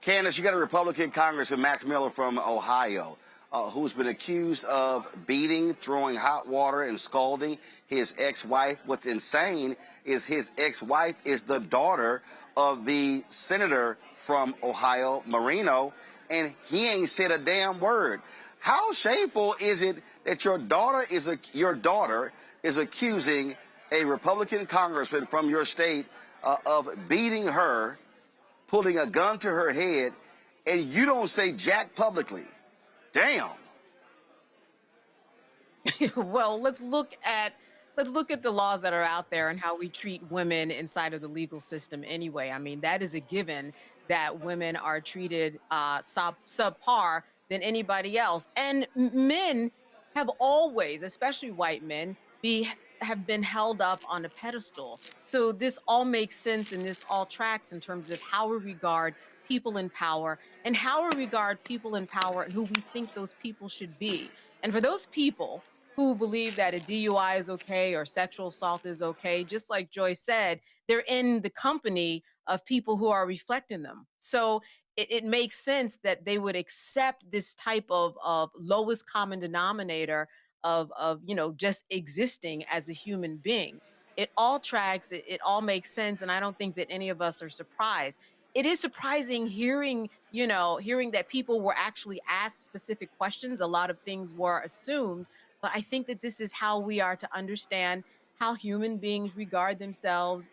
Candace, you got a Republican Congressman, Max Miller from Ohio, who's been accused of beating, throwing hot water, and scalding his ex-wife. What's insane is his ex-wife is the daughter of the senator from Ohio, Marino, and he ain't said a damn word. How shameful is it that your daughter is accusing a Republican congressman from your state of beating her, putting a gun to her head, and you don't say jack publicly? Damn. Well, let's look at the laws that are out there and how we treat women inside of the legal system anyway. I mean, that is a given that women are treated subpar than anybody else. And men have always, especially white men, have been held up on a pedestal. So this all makes sense and this all tracks in terms of how we regard people in power and how we regard people in power and who we think those people should be. And for those people who believe that a DUI is okay or sexual assault is okay, just like Joy said, they're in the company of people who are reflecting them. So it makes sense that they would accept this type of lowest common denominator of just existing as a human being. It all tracks, it all makes sense, and I don't think that any of us are surprised. It is surprising hearing that people were actually asked specific questions. A lot of things were assumed, but I think that this is how we are to understand how human beings regard themselves,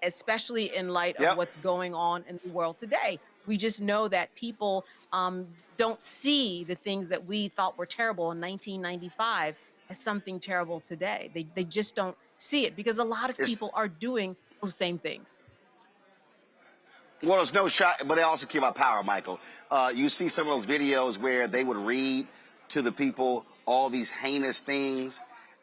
especially in light of what's going on in the world today. We just know that people don't see the things that we thought were terrible in 1995 as something terrible today. They just don't see it because a lot of people are doing those same things. Well, there's no shot, but they also care about power, Michael. You see some of those videos where they would read to the people all these heinous things,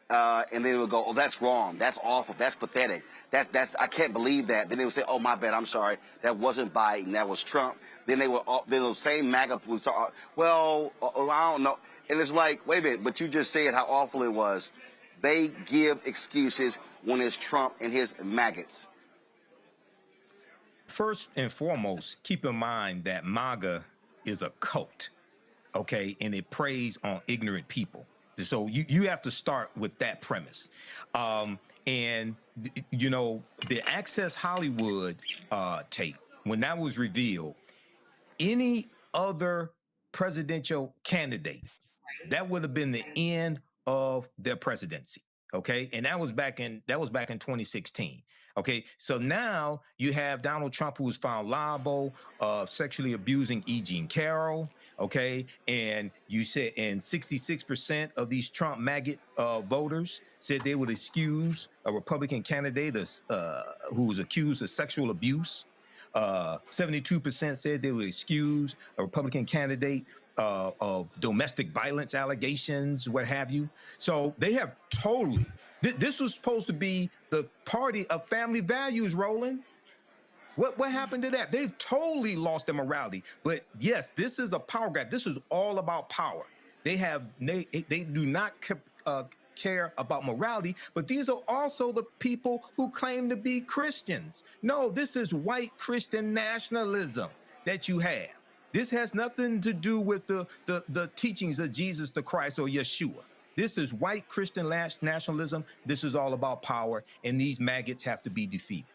and they would go, "Oh, that's wrong. That's awful. That's pathetic. That's I can't believe that." Then they would say, "Oh, my bad. I'm sorry. That wasn't Biden. That was Trump." Then they would, then those same MAGA would start, "Well, I don't know." And it's like, wait a minute, but you just said how awful it was. They give excuses when it's Trump and his maggots. First and foremost, keep in mind that MAGA is a cult, okay? And it preys on ignorant people. So you have to start with that premise. And, the Access Hollywood tape, when that was revealed, any other presidential candidate, that would have been the end of their presidency. Okay. And that was back in 2016. Okay. So now you have Donald Trump, who was found liable of sexually abusing E. Jean Carroll. Okay. And you said, and 66% of these Trump maggot voters said they would excuse a Republican candidate who was accused of sexual abuse. 72% said they would excuse a Republican candidate of domestic violence allegations, what have you. So they have totally, this was supposed to be the party of family values, Roland. What happened to that? They've totally lost their morality. But yes, this is a power grab. This is all about power. They do not care about morality, but these are also the people who claim to be Christians. No, this is white Christian nationalism that you have. This has nothing to do with the teachings of Jesus the Christ or Yeshua. This is white Christian nationalism. This is all about power, and these maggots have to be defeated.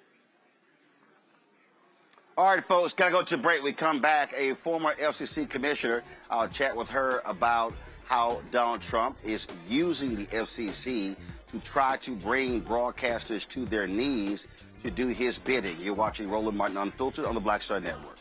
All right, folks, gotta go to break. We come back. A former FCC commissioner, I'll chat with her about how Donald Trump is using the FCC to try to bring broadcasters to their knees to do his bidding. You're watching Roland Martin Unfiltered on the Black Star Network.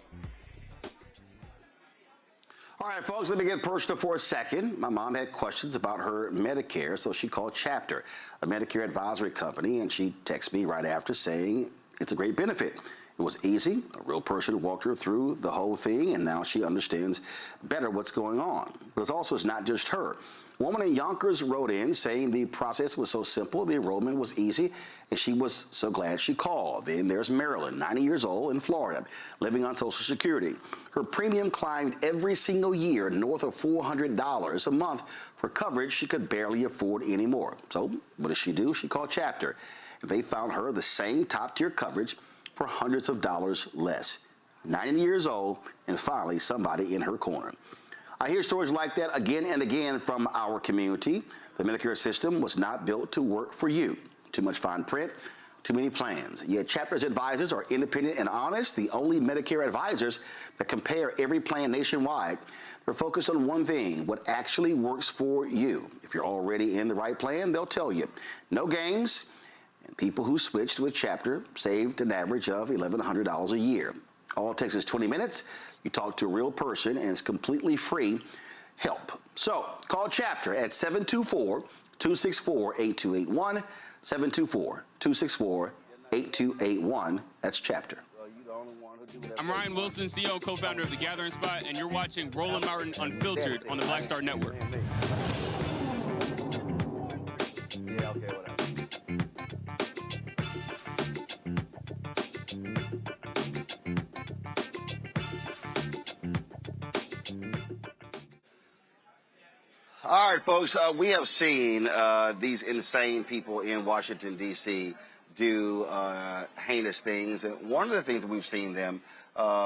All right, folks, let me get personal for a second. My mom had questions about her Medicare, so she called Chapter, a Medicare advisory company, and she texted me right after saying it's a great benefit. It was easy. A real person walked her through the whole thing, and now she understands better what's going on. But it's not just her. A woman in Yonkers wrote in saying the process was so simple, the enrollment was easy, and she was so glad she called. Then there's Marilyn, 90 years old, in Florida, living on Social Security. Her premium climbed every single year north of $400 a month for coverage she could barely afford anymore. So what does she do? She called Chapter. They found her the same top-tier coverage for hundreds of dollars less. 90 years old, and finally somebody in her corner. I hear stories like that again and again from our community. The Medicare system was not built to work for you. Too much fine print, too many plans. Yet Chapter's advisors are independent and honest, the only Medicare advisors that compare every plan nationwide. They're focused on one thing, what actually works for you. If you're already in the right plan, they'll tell you. No games. And people who switched with Chapter saved an average of $1,100 a year. All it takes is 20 minutes. You talk to a real person, and it's completely free help. So call Chapter at 724-264-8281, 724-264-8281. That's Chapter. I'm Ryan Wilson, CEO and co-founder of The Gathering Spot, and you're watching Roland Martin Unfiltered on the Black Star Network. Yeah, okay, whatever. All right, folks, we have seen these insane people in Washington, D.C. do heinous things. And one of the things that we've seen them,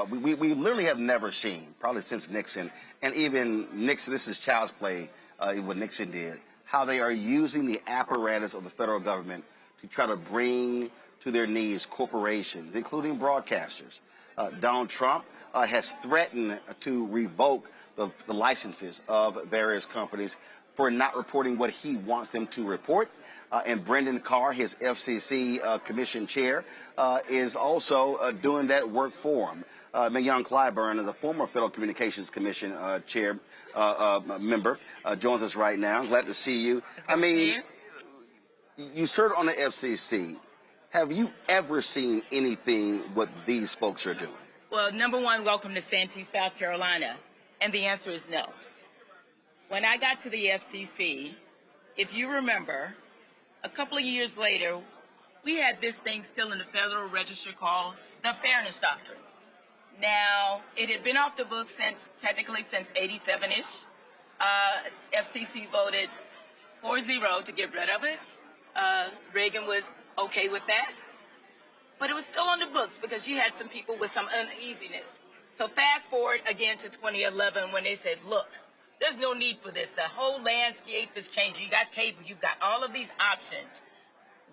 we literally have never seen, probably since Nixon, and even Nixon, this is child's play, what Nixon did, how they are using the apparatus of the federal government to try to bring to their knees corporations, including broadcasters. Donald Trump has threatened to revoke the licenses of various companies for not reporting what he wants them to report. And Brendan Carr, his FCC commission chair, is also doing that work for him. Young Clyburn is a former Federal Communications Commission chair member, joins us right now. Glad to see you. I mean, you served on the FCC. Have you ever seen anything what these folks are doing? Well, number one, welcome to Santee, South Carolina. And the answer is no. When I got to the FCC, if you remember, a couple of years later, we had this thing still in the Federal Register called the Fairness Doctrine. Now, it had been off the books technically since 87-ish. FCC voted 4-0 to get rid of it. Reagan was okay with that. But it was still on the books because you had some people with some uneasiness. So fast forward again to 2011 when they said, look, there's no need for this. The whole landscape is changing. You got cable. You've got all of these options.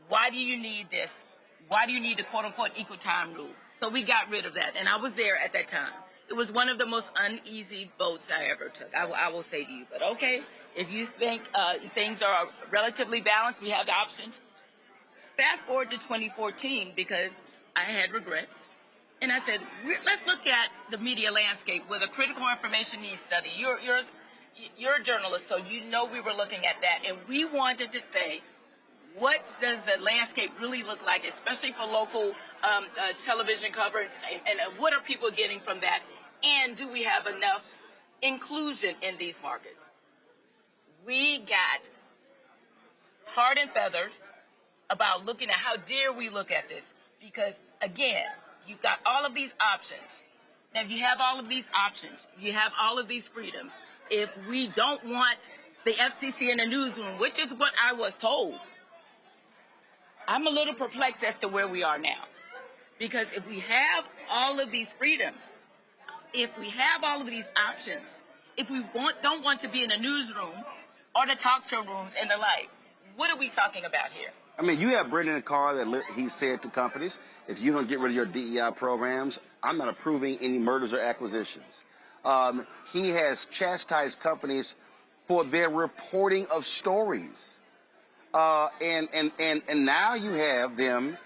Why do you need this? Why do you need the quote-unquote equal time rule? So we got rid of that, and I was there at that time. It was one of the most uneasy votes I ever took, I will say to you. But okay, if you think things are relatively balanced, we have the options. Fast forward to 2014 because I had regrets. And I said, let's look at the media landscape with a critical information needs study. You're a journalist, so you know we were looking at that. And we wanted to say, what does the landscape really look like, especially for local television coverage, and what are people getting from that? And do we have enough inclusion in these markets? We got tarred and feathered about looking at how dare we look at this. Because, again, you've got all of these options. Now, if you have all of these options, you have all of these freedoms. If we don't want the FCC in the newsroom, which is what I was told, I'm a little perplexed as to where we are now. Because if we have all of these freedoms, if we have all of these options, if we don't want to be in a newsroom or the talk show rooms and the like, what are we talking about here? I mean, you have Brendan Carr that he said to companies, if you don't get rid of your DEI programs, I'm not approving any mergers or acquisitions. He has chastised companies for their reporting of stories. And now you have them,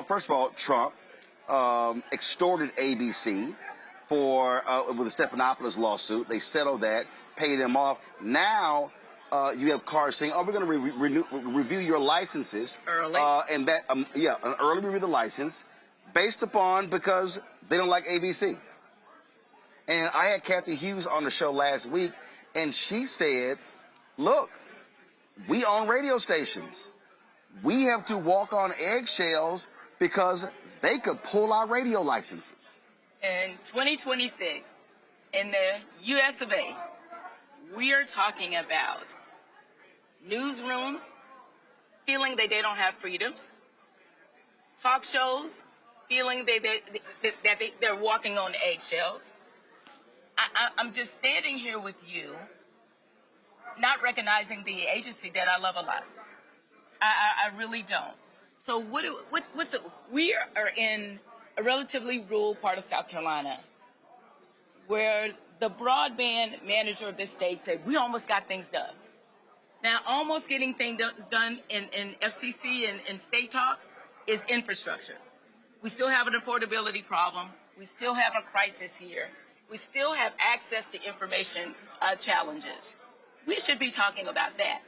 first of all, Trump extorted ABC for with the Stephanopoulos lawsuit. They settled that, paid him off. Now you have Carr saying, "Oh, we're going to review your licenses early," and that an early review of the license based upon because they don't like ABC. And I had Kathy Hughes on the show last week, and she said, "Look, we own radio stations. We have to walk on eggshells because they could pull our radio licenses." In 2026, in the U.S. of A., we are talking about newsrooms feeling that they don't have freedoms, talk shows feeling that they're walking on eggshells. I'm just standing here with you, not recognizing the agency that I love a lot. I really don't. So we are in a relatively rural part of South Carolina where the broadband manager of this state said, we almost got things done. Now, almost getting things done in FCC and state talk is infrastructure. We still have an affordability problem. We still have a crisis here. We still have access to information challenges. We should be talking about that.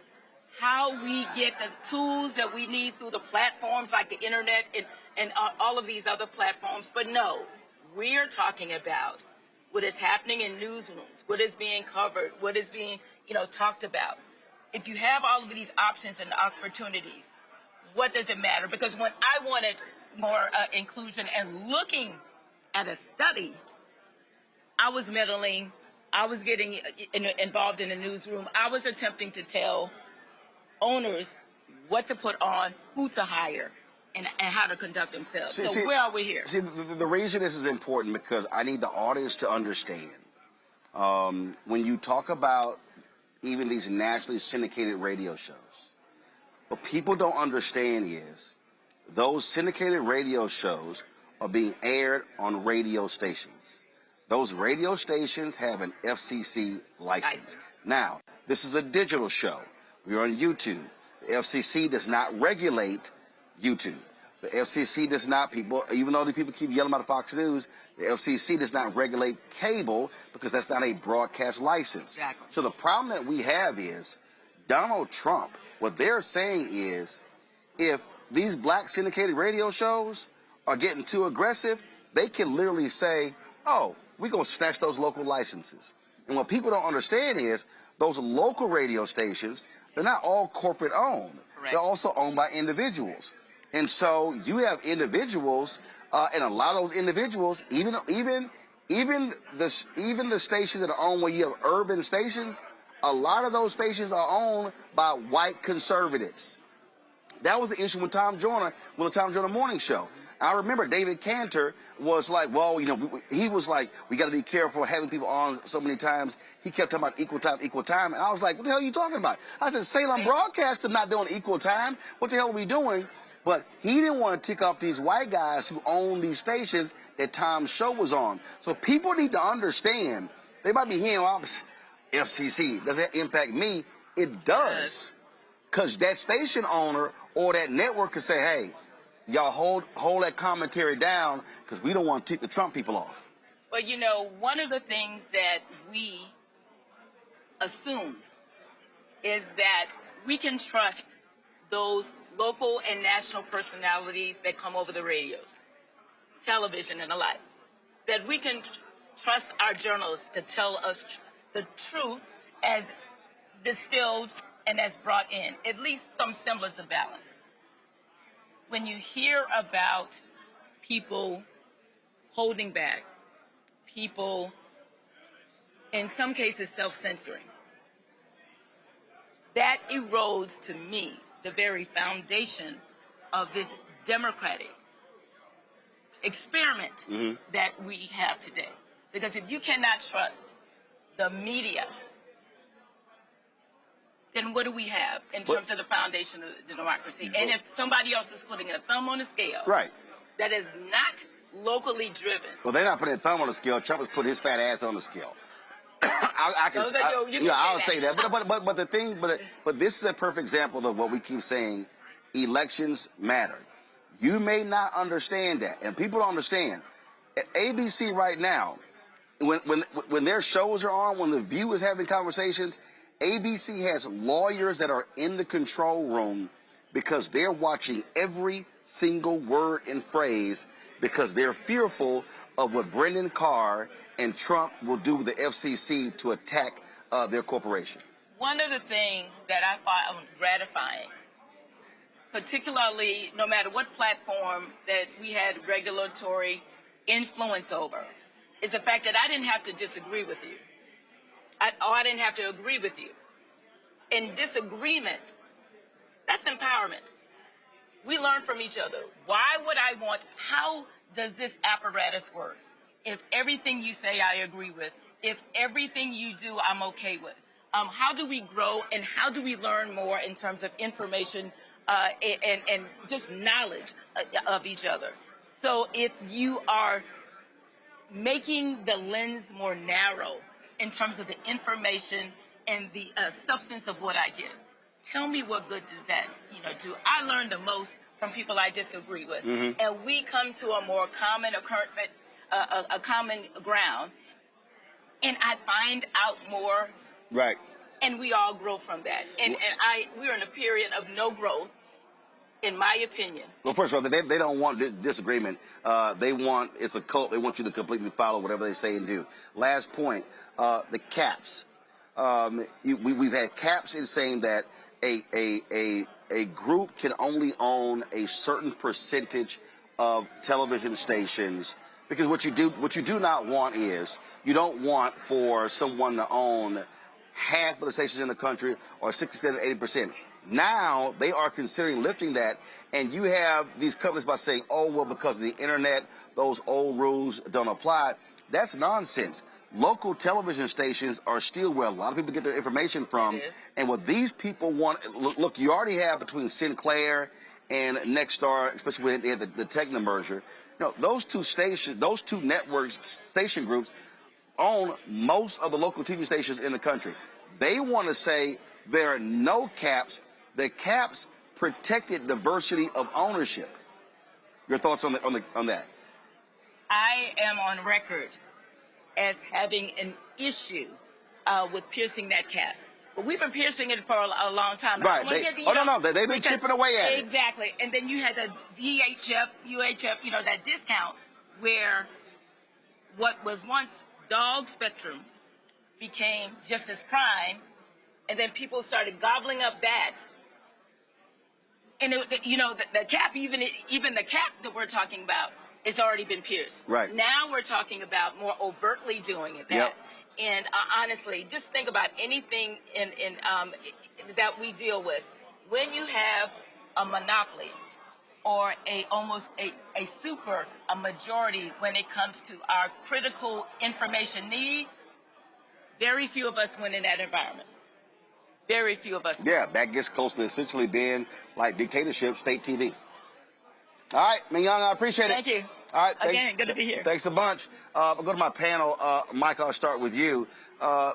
How we get the tools that we need through the platforms like the internet and all of these other platforms. But no, we are talking about what is happening in newsrooms, what is being covered, what is being, talked about. If you have all of these options and opportunities, what does it matter? Because when I wanted more inclusion and looking at a study, I was meddling, I was getting involved in the newsroom, I was attempting to tell owners what to put on, who to hire, and how to conduct themselves. Where are we here? See, the reason this is important because I need the audience to understand. When you talk about even these nationally syndicated radio shows, what people don't understand is those syndicated radio shows are being aired on radio stations. Those radio stations have an FCC license. Now, this is a digital show. We're on YouTube. The FCC does not regulate YouTube. The FCC does not, even though the people keep yelling about Fox News, the FCC does not regulate cable because that's not a broadcast license. Exactly. So the problem that we have is Donald Trump, what they're saying is if these black syndicated radio shows are getting too aggressive, they can literally say, oh, we're going to snatch those local licenses. And what people don't understand is those local radio stations, they're not all corporate owned. Correct. They're also owned by individuals. And so you have individuals, and a lot of those individuals, even the stations that are owned where you have urban stations, a lot of those stations are owned by white conservatives. That was the issue with Tom Joyner, with the Tom Joyner Morning Show. I remember David Cantor was like, well, he was like, we got to be careful having people on so many times. He kept talking about equal time. And I was like, what the hell are you talking about? I said, Salem Broadcasting not doing equal time. What the hell are we doing? But he didn't want to tick off these white guys who own these stations that Tom's show was on. So people need to understand. They might be hearing, well, FCC, does that impact me? It does. Because that station owner or that network could say, hey, y'all hold that commentary down because we don't want to tick the Trump people off. Well, one of the things that we assume is that we can trust those local and national personalities that come over the radio, television, and the like. That we can trust our journalists to tell us the truth as distilled and as brought in, at least some semblance of balance. When you hear about people holding back, people, in some cases, self-censoring, that erodes, to me, the very foundation of this democratic experiment that we have today. Because if you cannot trust the media, then what do we have in terms of the foundation of the democracy? And if somebody else is putting a thumb on the scale, right, that is not locally driven. Well, they're not putting a thumb on the scale. Trump has put his fat ass on the scale. I'll say that. But the thing, but this is a perfect example of what we keep saying: elections matter. You may not understand that, and people don't understand. At ABC right now, when their shows are on, when The View is having conversations, ABC has lawyers that are in the control room because they're watching every single word and phrase because they're fearful of what Brendan Carr and Trump will do with the FCC to attack their corporation. One of the things that I found gratifying, particularly no matter what platform that we had regulatory influence over, is the fact that I didn't have to disagree with you. I didn't have to agree with you. In disagreement, that's empowerment. We learn from each other. Why would I want, how does this apparatus work? If everything you say I agree with, if everything you do I'm okay with, how do we grow and how do we learn more in terms of information and just knowledge of each other? So if you are making the lens more narrow in terms of the information and the substance of what I get, tell me what good does that do? I learn the most from people I disagree with, and we come to a more common occurrence, a common ground, and I find out more. Right. And we all grow from that. And we're in a period of no growth, in my opinion. Well, first of all, they don't want disagreement. It's a cult. They want you to completely follow whatever they say and do. Last point, the caps. We've had caps in saying that a group can only own a certain percentage of television stations, because what you do not want is, you don't want for someone to own half of the stations in the country or 67 or 80%. Now they are considering lifting that, and you have these companies by saying, oh, well, because of the internet, those old rules don't apply. That's nonsense. Local television stations are still where a lot of people get their information from. And what these people want, look, you already have between Sinclair and Nexstar, especially when they had the Tegna merger. Those two networks, station groups, own most of the local TV stations in the country. They want to say there are no caps. The caps protected diversity of ownership. Your thoughts on that? I am on record as having an issue with piercing that cap. But we've been piercing it for a long time. Right. They've been chipping away at it. Exactly. And then you had the UHF, that discount where what was once dog spectrum became just as prime, and then people started gobbling up that. And the cap, even the cap that we're talking about, it's already been pierced. Right. Now we're talking about more overtly doing it. Yep. And honestly, just think about anything that we deal with. When you have a monopoly or almost a majority when it comes to our critical information needs, very few of us win in that environment. Very few of us win. Yeah, that gets close to essentially being like dictatorship, state TV. All right, Mignon, I appreciate it. Thank you. All right, Again, good to be here. Thanks a bunch. I'll go to my panel. Mike, I'll start with you.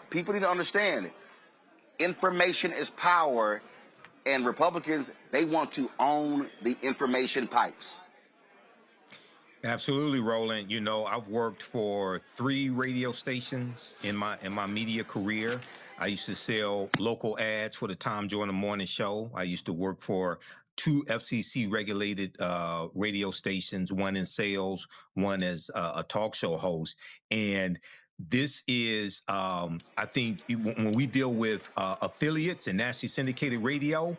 People need to understand, information is power, and Republicans, they want to own the information pipes. Absolutely, Roland. I've worked for 3 radio stations in my media career. I used to sell local ads for the Tom Jordan Morning Show. I used to work for 2 FCC-regulated radio stations, one in sales, one as a talk show host. And this is, I think, when we deal with affiliates and nationally syndicated radio,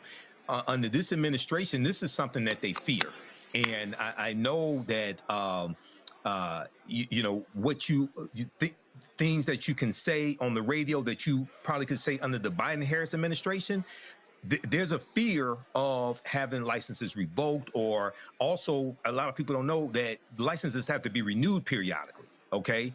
under this administration, this is something that they fear. And I know that, what you think, things that you can say on the radio that you probably could say under the Biden-Harris administration, there's a fear of having licenses revoked, or also a lot of people don't know that licenses have to be renewed periodically, okay?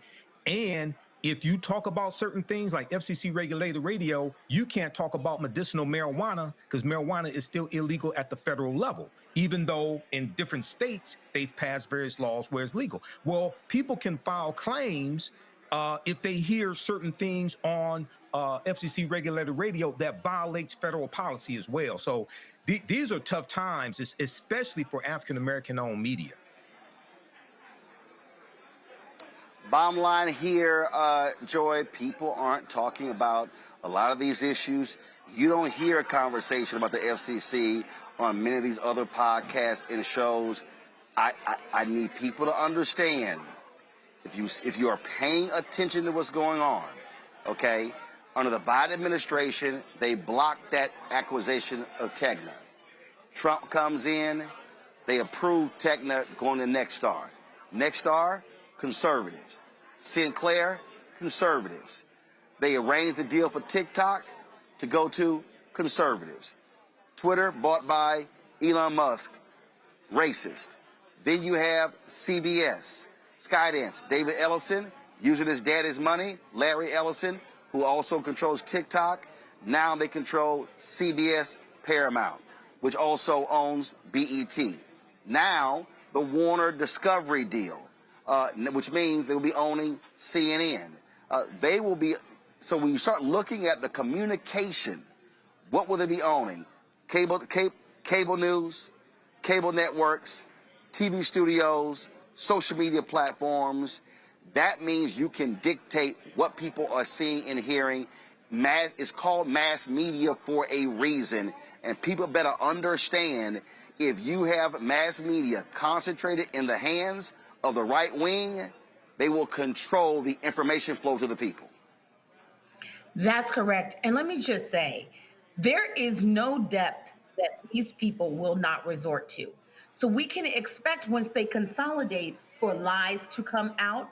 And if you talk about certain things like FCC regulated radio, you can't talk about medicinal marijuana because marijuana is still illegal at the federal level, even though in different states they've passed various laws where it's legal. Well, people can file claims if they hear certain things on FCC regulated radio that violates federal policy as well. So these are tough times, especially for African-American owned media. Bottom line here, Joy, people aren't talking about a lot of these issues. You don't hear a conversation about the FCC on many of these other podcasts and shows. I need people to understand, if you are paying attention to what's going on, okay, under the Biden administration, they blocked that acquisition of Tegna. Trump comes in, they approve Tegna going to Nexstar. Nexstar, conservatives. Sinclair, conservatives. They arranged the deal for TikTok to go to conservatives. Twitter, bought by Elon Musk, racist. Then you have CBS, Skydance, David Ellison, using his daddy's money, Larry Ellison, who also controls TikTok. Now they control CBS Paramount, which also owns BET. Now the Warner Discovery deal, which means they will be owning CNN. They will be, so when you start looking at the communication, what will they be owning? Cable news, cable networks, TV studios, social media platforms. That means you can dictate what people are seeing and hearing. It's called mass media for a reason, and people better understand, if you have mass media concentrated in the hands of the right wing, they will control the information flow to the people. That's correct. And let me just say, there is no depth that these people will not resort to. So we can expect, once they consolidate, for lies to come out.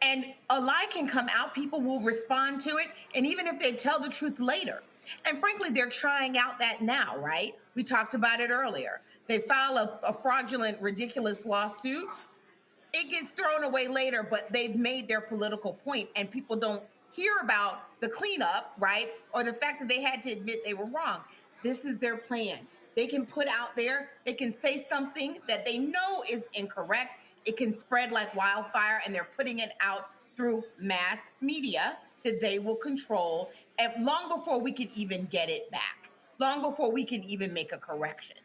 And a lie can come out, people will respond to it, and even if they tell the truth later. And frankly, they're trying out that now, right? We talked about it earlier. They file a fraudulent, ridiculous lawsuit. It gets thrown away later, but they've made their political point, and people don't hear about the cleanup, right? Or the fact that they had to admit they were wrong. This is their plan. They can put out there, they can say something that they know is incorrect. It can spread like wildfire, and they're putting it out through mass media that they will control, and long before we can even get it back, long before we can even make a correction.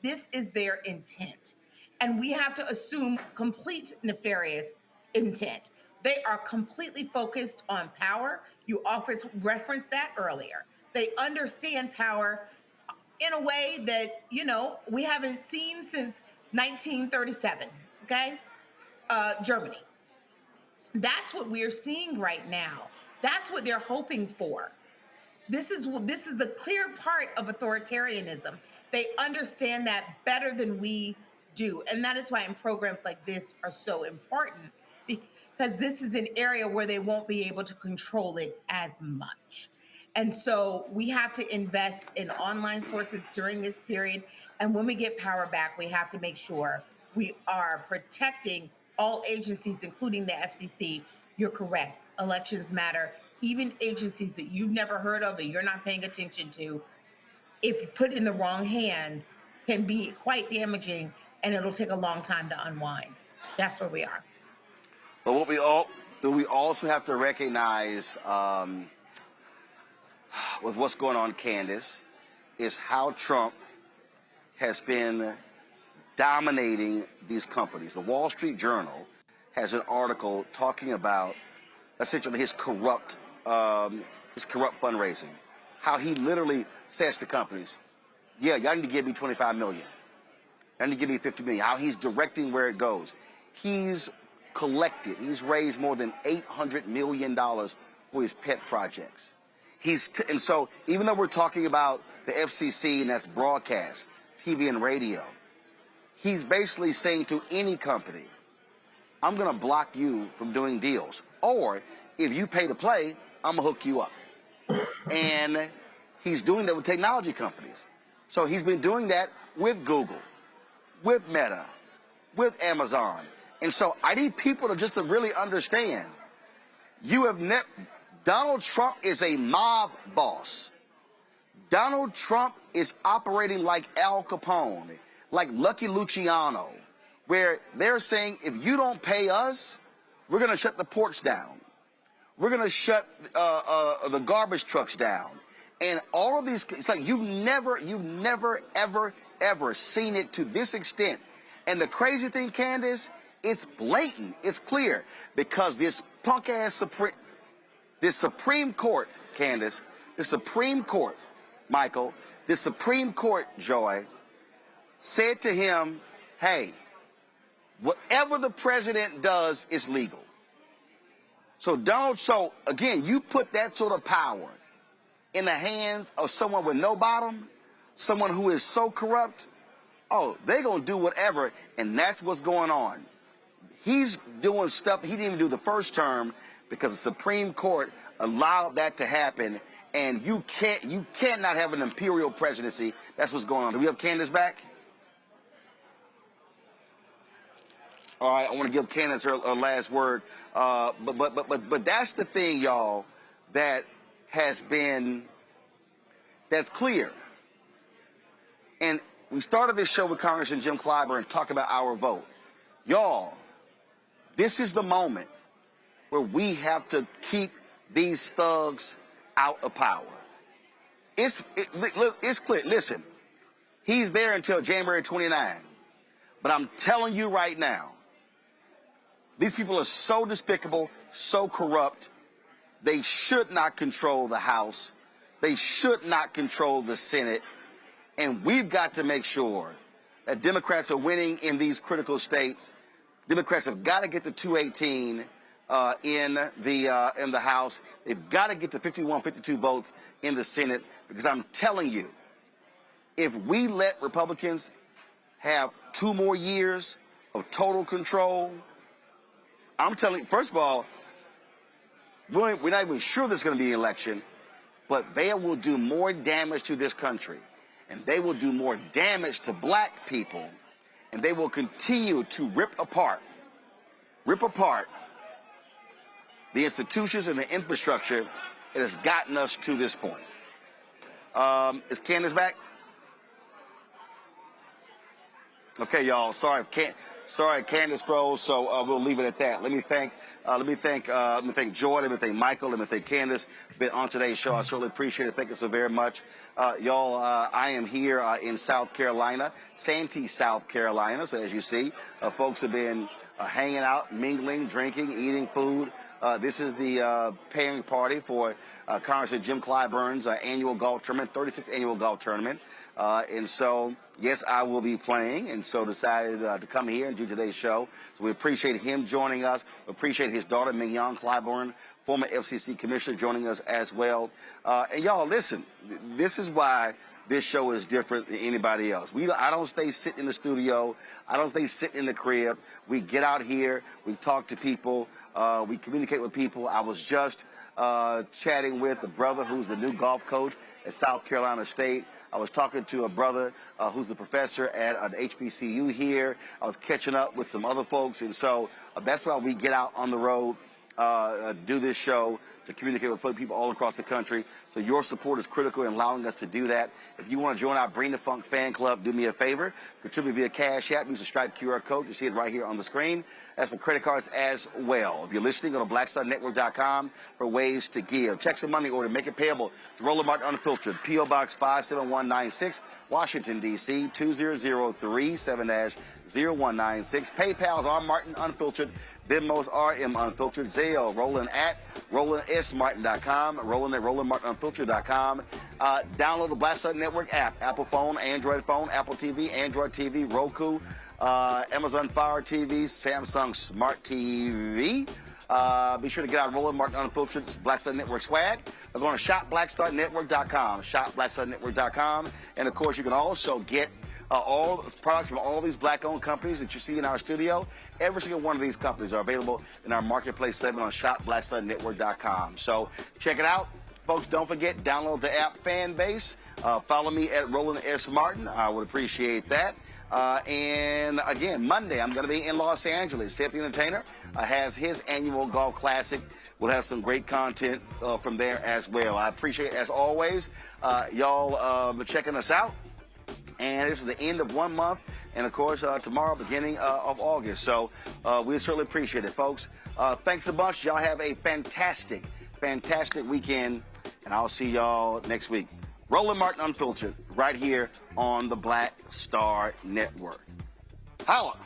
This is their intent. And we have to assume complete nefarious intent. They are completely focused on power. You referenced that earlier. They understand power in a way that, we haven't seen since 1937, okay? Germany. That's what we're seeing right now. That's what they're hoping for. This is a clear part of authoritarianism. They understand that better than we do. And that is why in programs like this are so important, because this is an area where they won't be able to control it as much. And so we have to invest in online sources during this period. And when we get power back, we have to make sure we are protecting all agencies, including the FCC. You're correct. Elections matter. Even agencies that you've never heard of and you're not paying attention to, if put in the wrong hands, can be quite damaging, and it'll take a long time to unwind. That's where we are. But we also have to recognize with what's going on, Candace, is how Trump has been dominating these companies. The Wall Street Journal has an article talking about essentially his corrupt fundraising. How he literally says to companies, yeah, y'all need to give me $25 million. Y'all need to give me $50 million. How he's directing where it goes. He's raised more than $800 million for his pet projects. And so even though we're talking about the FCC, and that's broadcast, TV and radio, he's basically saying to any company, I'm going to block you from doing deals. Or if you pay to play, I'm going to hook you up. And he's doing that with technology companies. So he's been doing that with Google, with Meta, with Amazon. And so I need people to really understand, Donald Trump is a mob boss. Donald Trump is operating like Al Capone, like Lucky Luciano, where they're saying, if you don't pay us, we're going to shut the ports down. We're going to shut the garbage trucks down. And all of these, it's like you've never, ever seen it to this extent. And the crazy thing, Candace, it's blatant, it's clear, because this punk-ass Supreme Court, Candace, the Supreme Court, Michael, the Supreme Court, Joy, said to him, hey, whatever the president does is legal. So again, you put that sort of power in the hands of someone with no bottom, someone who is so corrupt, oh, they're going to do whatever, and that's what's going on. He's doing stuff he didn't even do the first term because the Supreme Court allowed that to happen, and you cannot have an imperial presidency. That's what's going on. Do we have Candace back? All right, I want to give Candace her last word. But that's the thing, y'all, that's clear. And we started this show with Congressman Jim Clyburn talking about our vote. Y'all, this is the moment where we have to keep these thugs out of power. It's clear. Listen, he's there until January 29. But I'm telling you right now, these people are so despicable, so corrupt. They should not control the House. They should not control the Senate. And we've got to make sure that Democrats are winning in these critical states. Democrats have got to get to 218 in the House. They've got to get to 51, 52 votes in the Senate, because I'm telling you, if we let Republicans have 2 more years of total control, I'm telling you, first of all, we're not even sure there's going to be an election, but they will do more damage to this country, and they will do more damage to black people, and they will continue to rip apart the institutions and the infrastructure that has gotten us to this point. Is Candace back? Okay, y'all. Sorry, Candace froze. So we'll leave it at that. Let me thank Joy. Let me thank Michael. Let me thank Candace. Been on today's show. I certainly appreciate it. Thank you so very much, y'all. I am here in South Carolina, Santee, South Carolina. So as you see, folks have been hanging out, mingling, drinking, eating food. This is the pairing party for Congressman Jim Clyburn's annual golf tournament, 36th annual golf tournament. And so, yes, I will be playing, and so decided to come here and do today's show. So we appreciate him joining us. We appreciate his daughter, Mignon Clyburn, former FCC commissioner, joining us as well. And y'all, listen, this is why this show is different than anybody else. I don't stay sitting in the studio. I don't stay sitting in the crib. We get out here. We talk to people. We communicate with people. I was just chatting with a brother who's the new golf coach at South Carolina State. I was talking to a brother who's a professor at an HBCU here. I was catching up with some other folks. And so that's why we get out on the road, do this show, to communicate with people all across the country. So your support is critical in allowing us to do that. If you want to join our Bring the Funk fan club, do me a favor. Contribute via Cash App. Use the Stripe QR code. You see it right here on the screen. That's for credit cards as well. If you're listening, go to blackstarnetwork.com for ways to give. Check some money order. Make it payable to Roland Martin Unfiltered, P.O. Box 57196, Washington, D.C. 20037-0196. PayPal's R. Martin Unfiltered. Venmo's RM Unfiltered. Zelle, Roland at RolandSMartin.com. Roland at RolandMartinUnfiltered.com. Download the Black Star Network app. Apple phone, Android phone, Apple TV, Android TV, Roku, Amazon Fire TV, Samsung Smart TV. Be sure to get out Roland Martin Unfiltered Black Star Network swag. We're going to shopblackstarnetwork.com. Shopblackstarnetwork.com. And, of course, you can also get all products from all these black-owned companies that you see in our studio. Every single one of these companies are available in our marketplace segment on shopblackstarnetwork.com. So check it out. Folks, don't forget, download the app Fan Base. Follow me at Roland S. Martin. I would appreciate that. And again, Monday, I'm going to be in Los Angeles. Seth the Entertainer has his annual golf classic. We'll have some great content from there as well. I appreciate, as always, y'all checking us out. And this is the end of 1 month. And, of course, tomorrow, beginning of August. So we certainly appreciate it, folks. Thanks a bunch. Y'all have a fantastic, fantastic weekend. And I'll see y'all next week. Roland Martin Unfiltered, right here on the Black Star Network. Holla!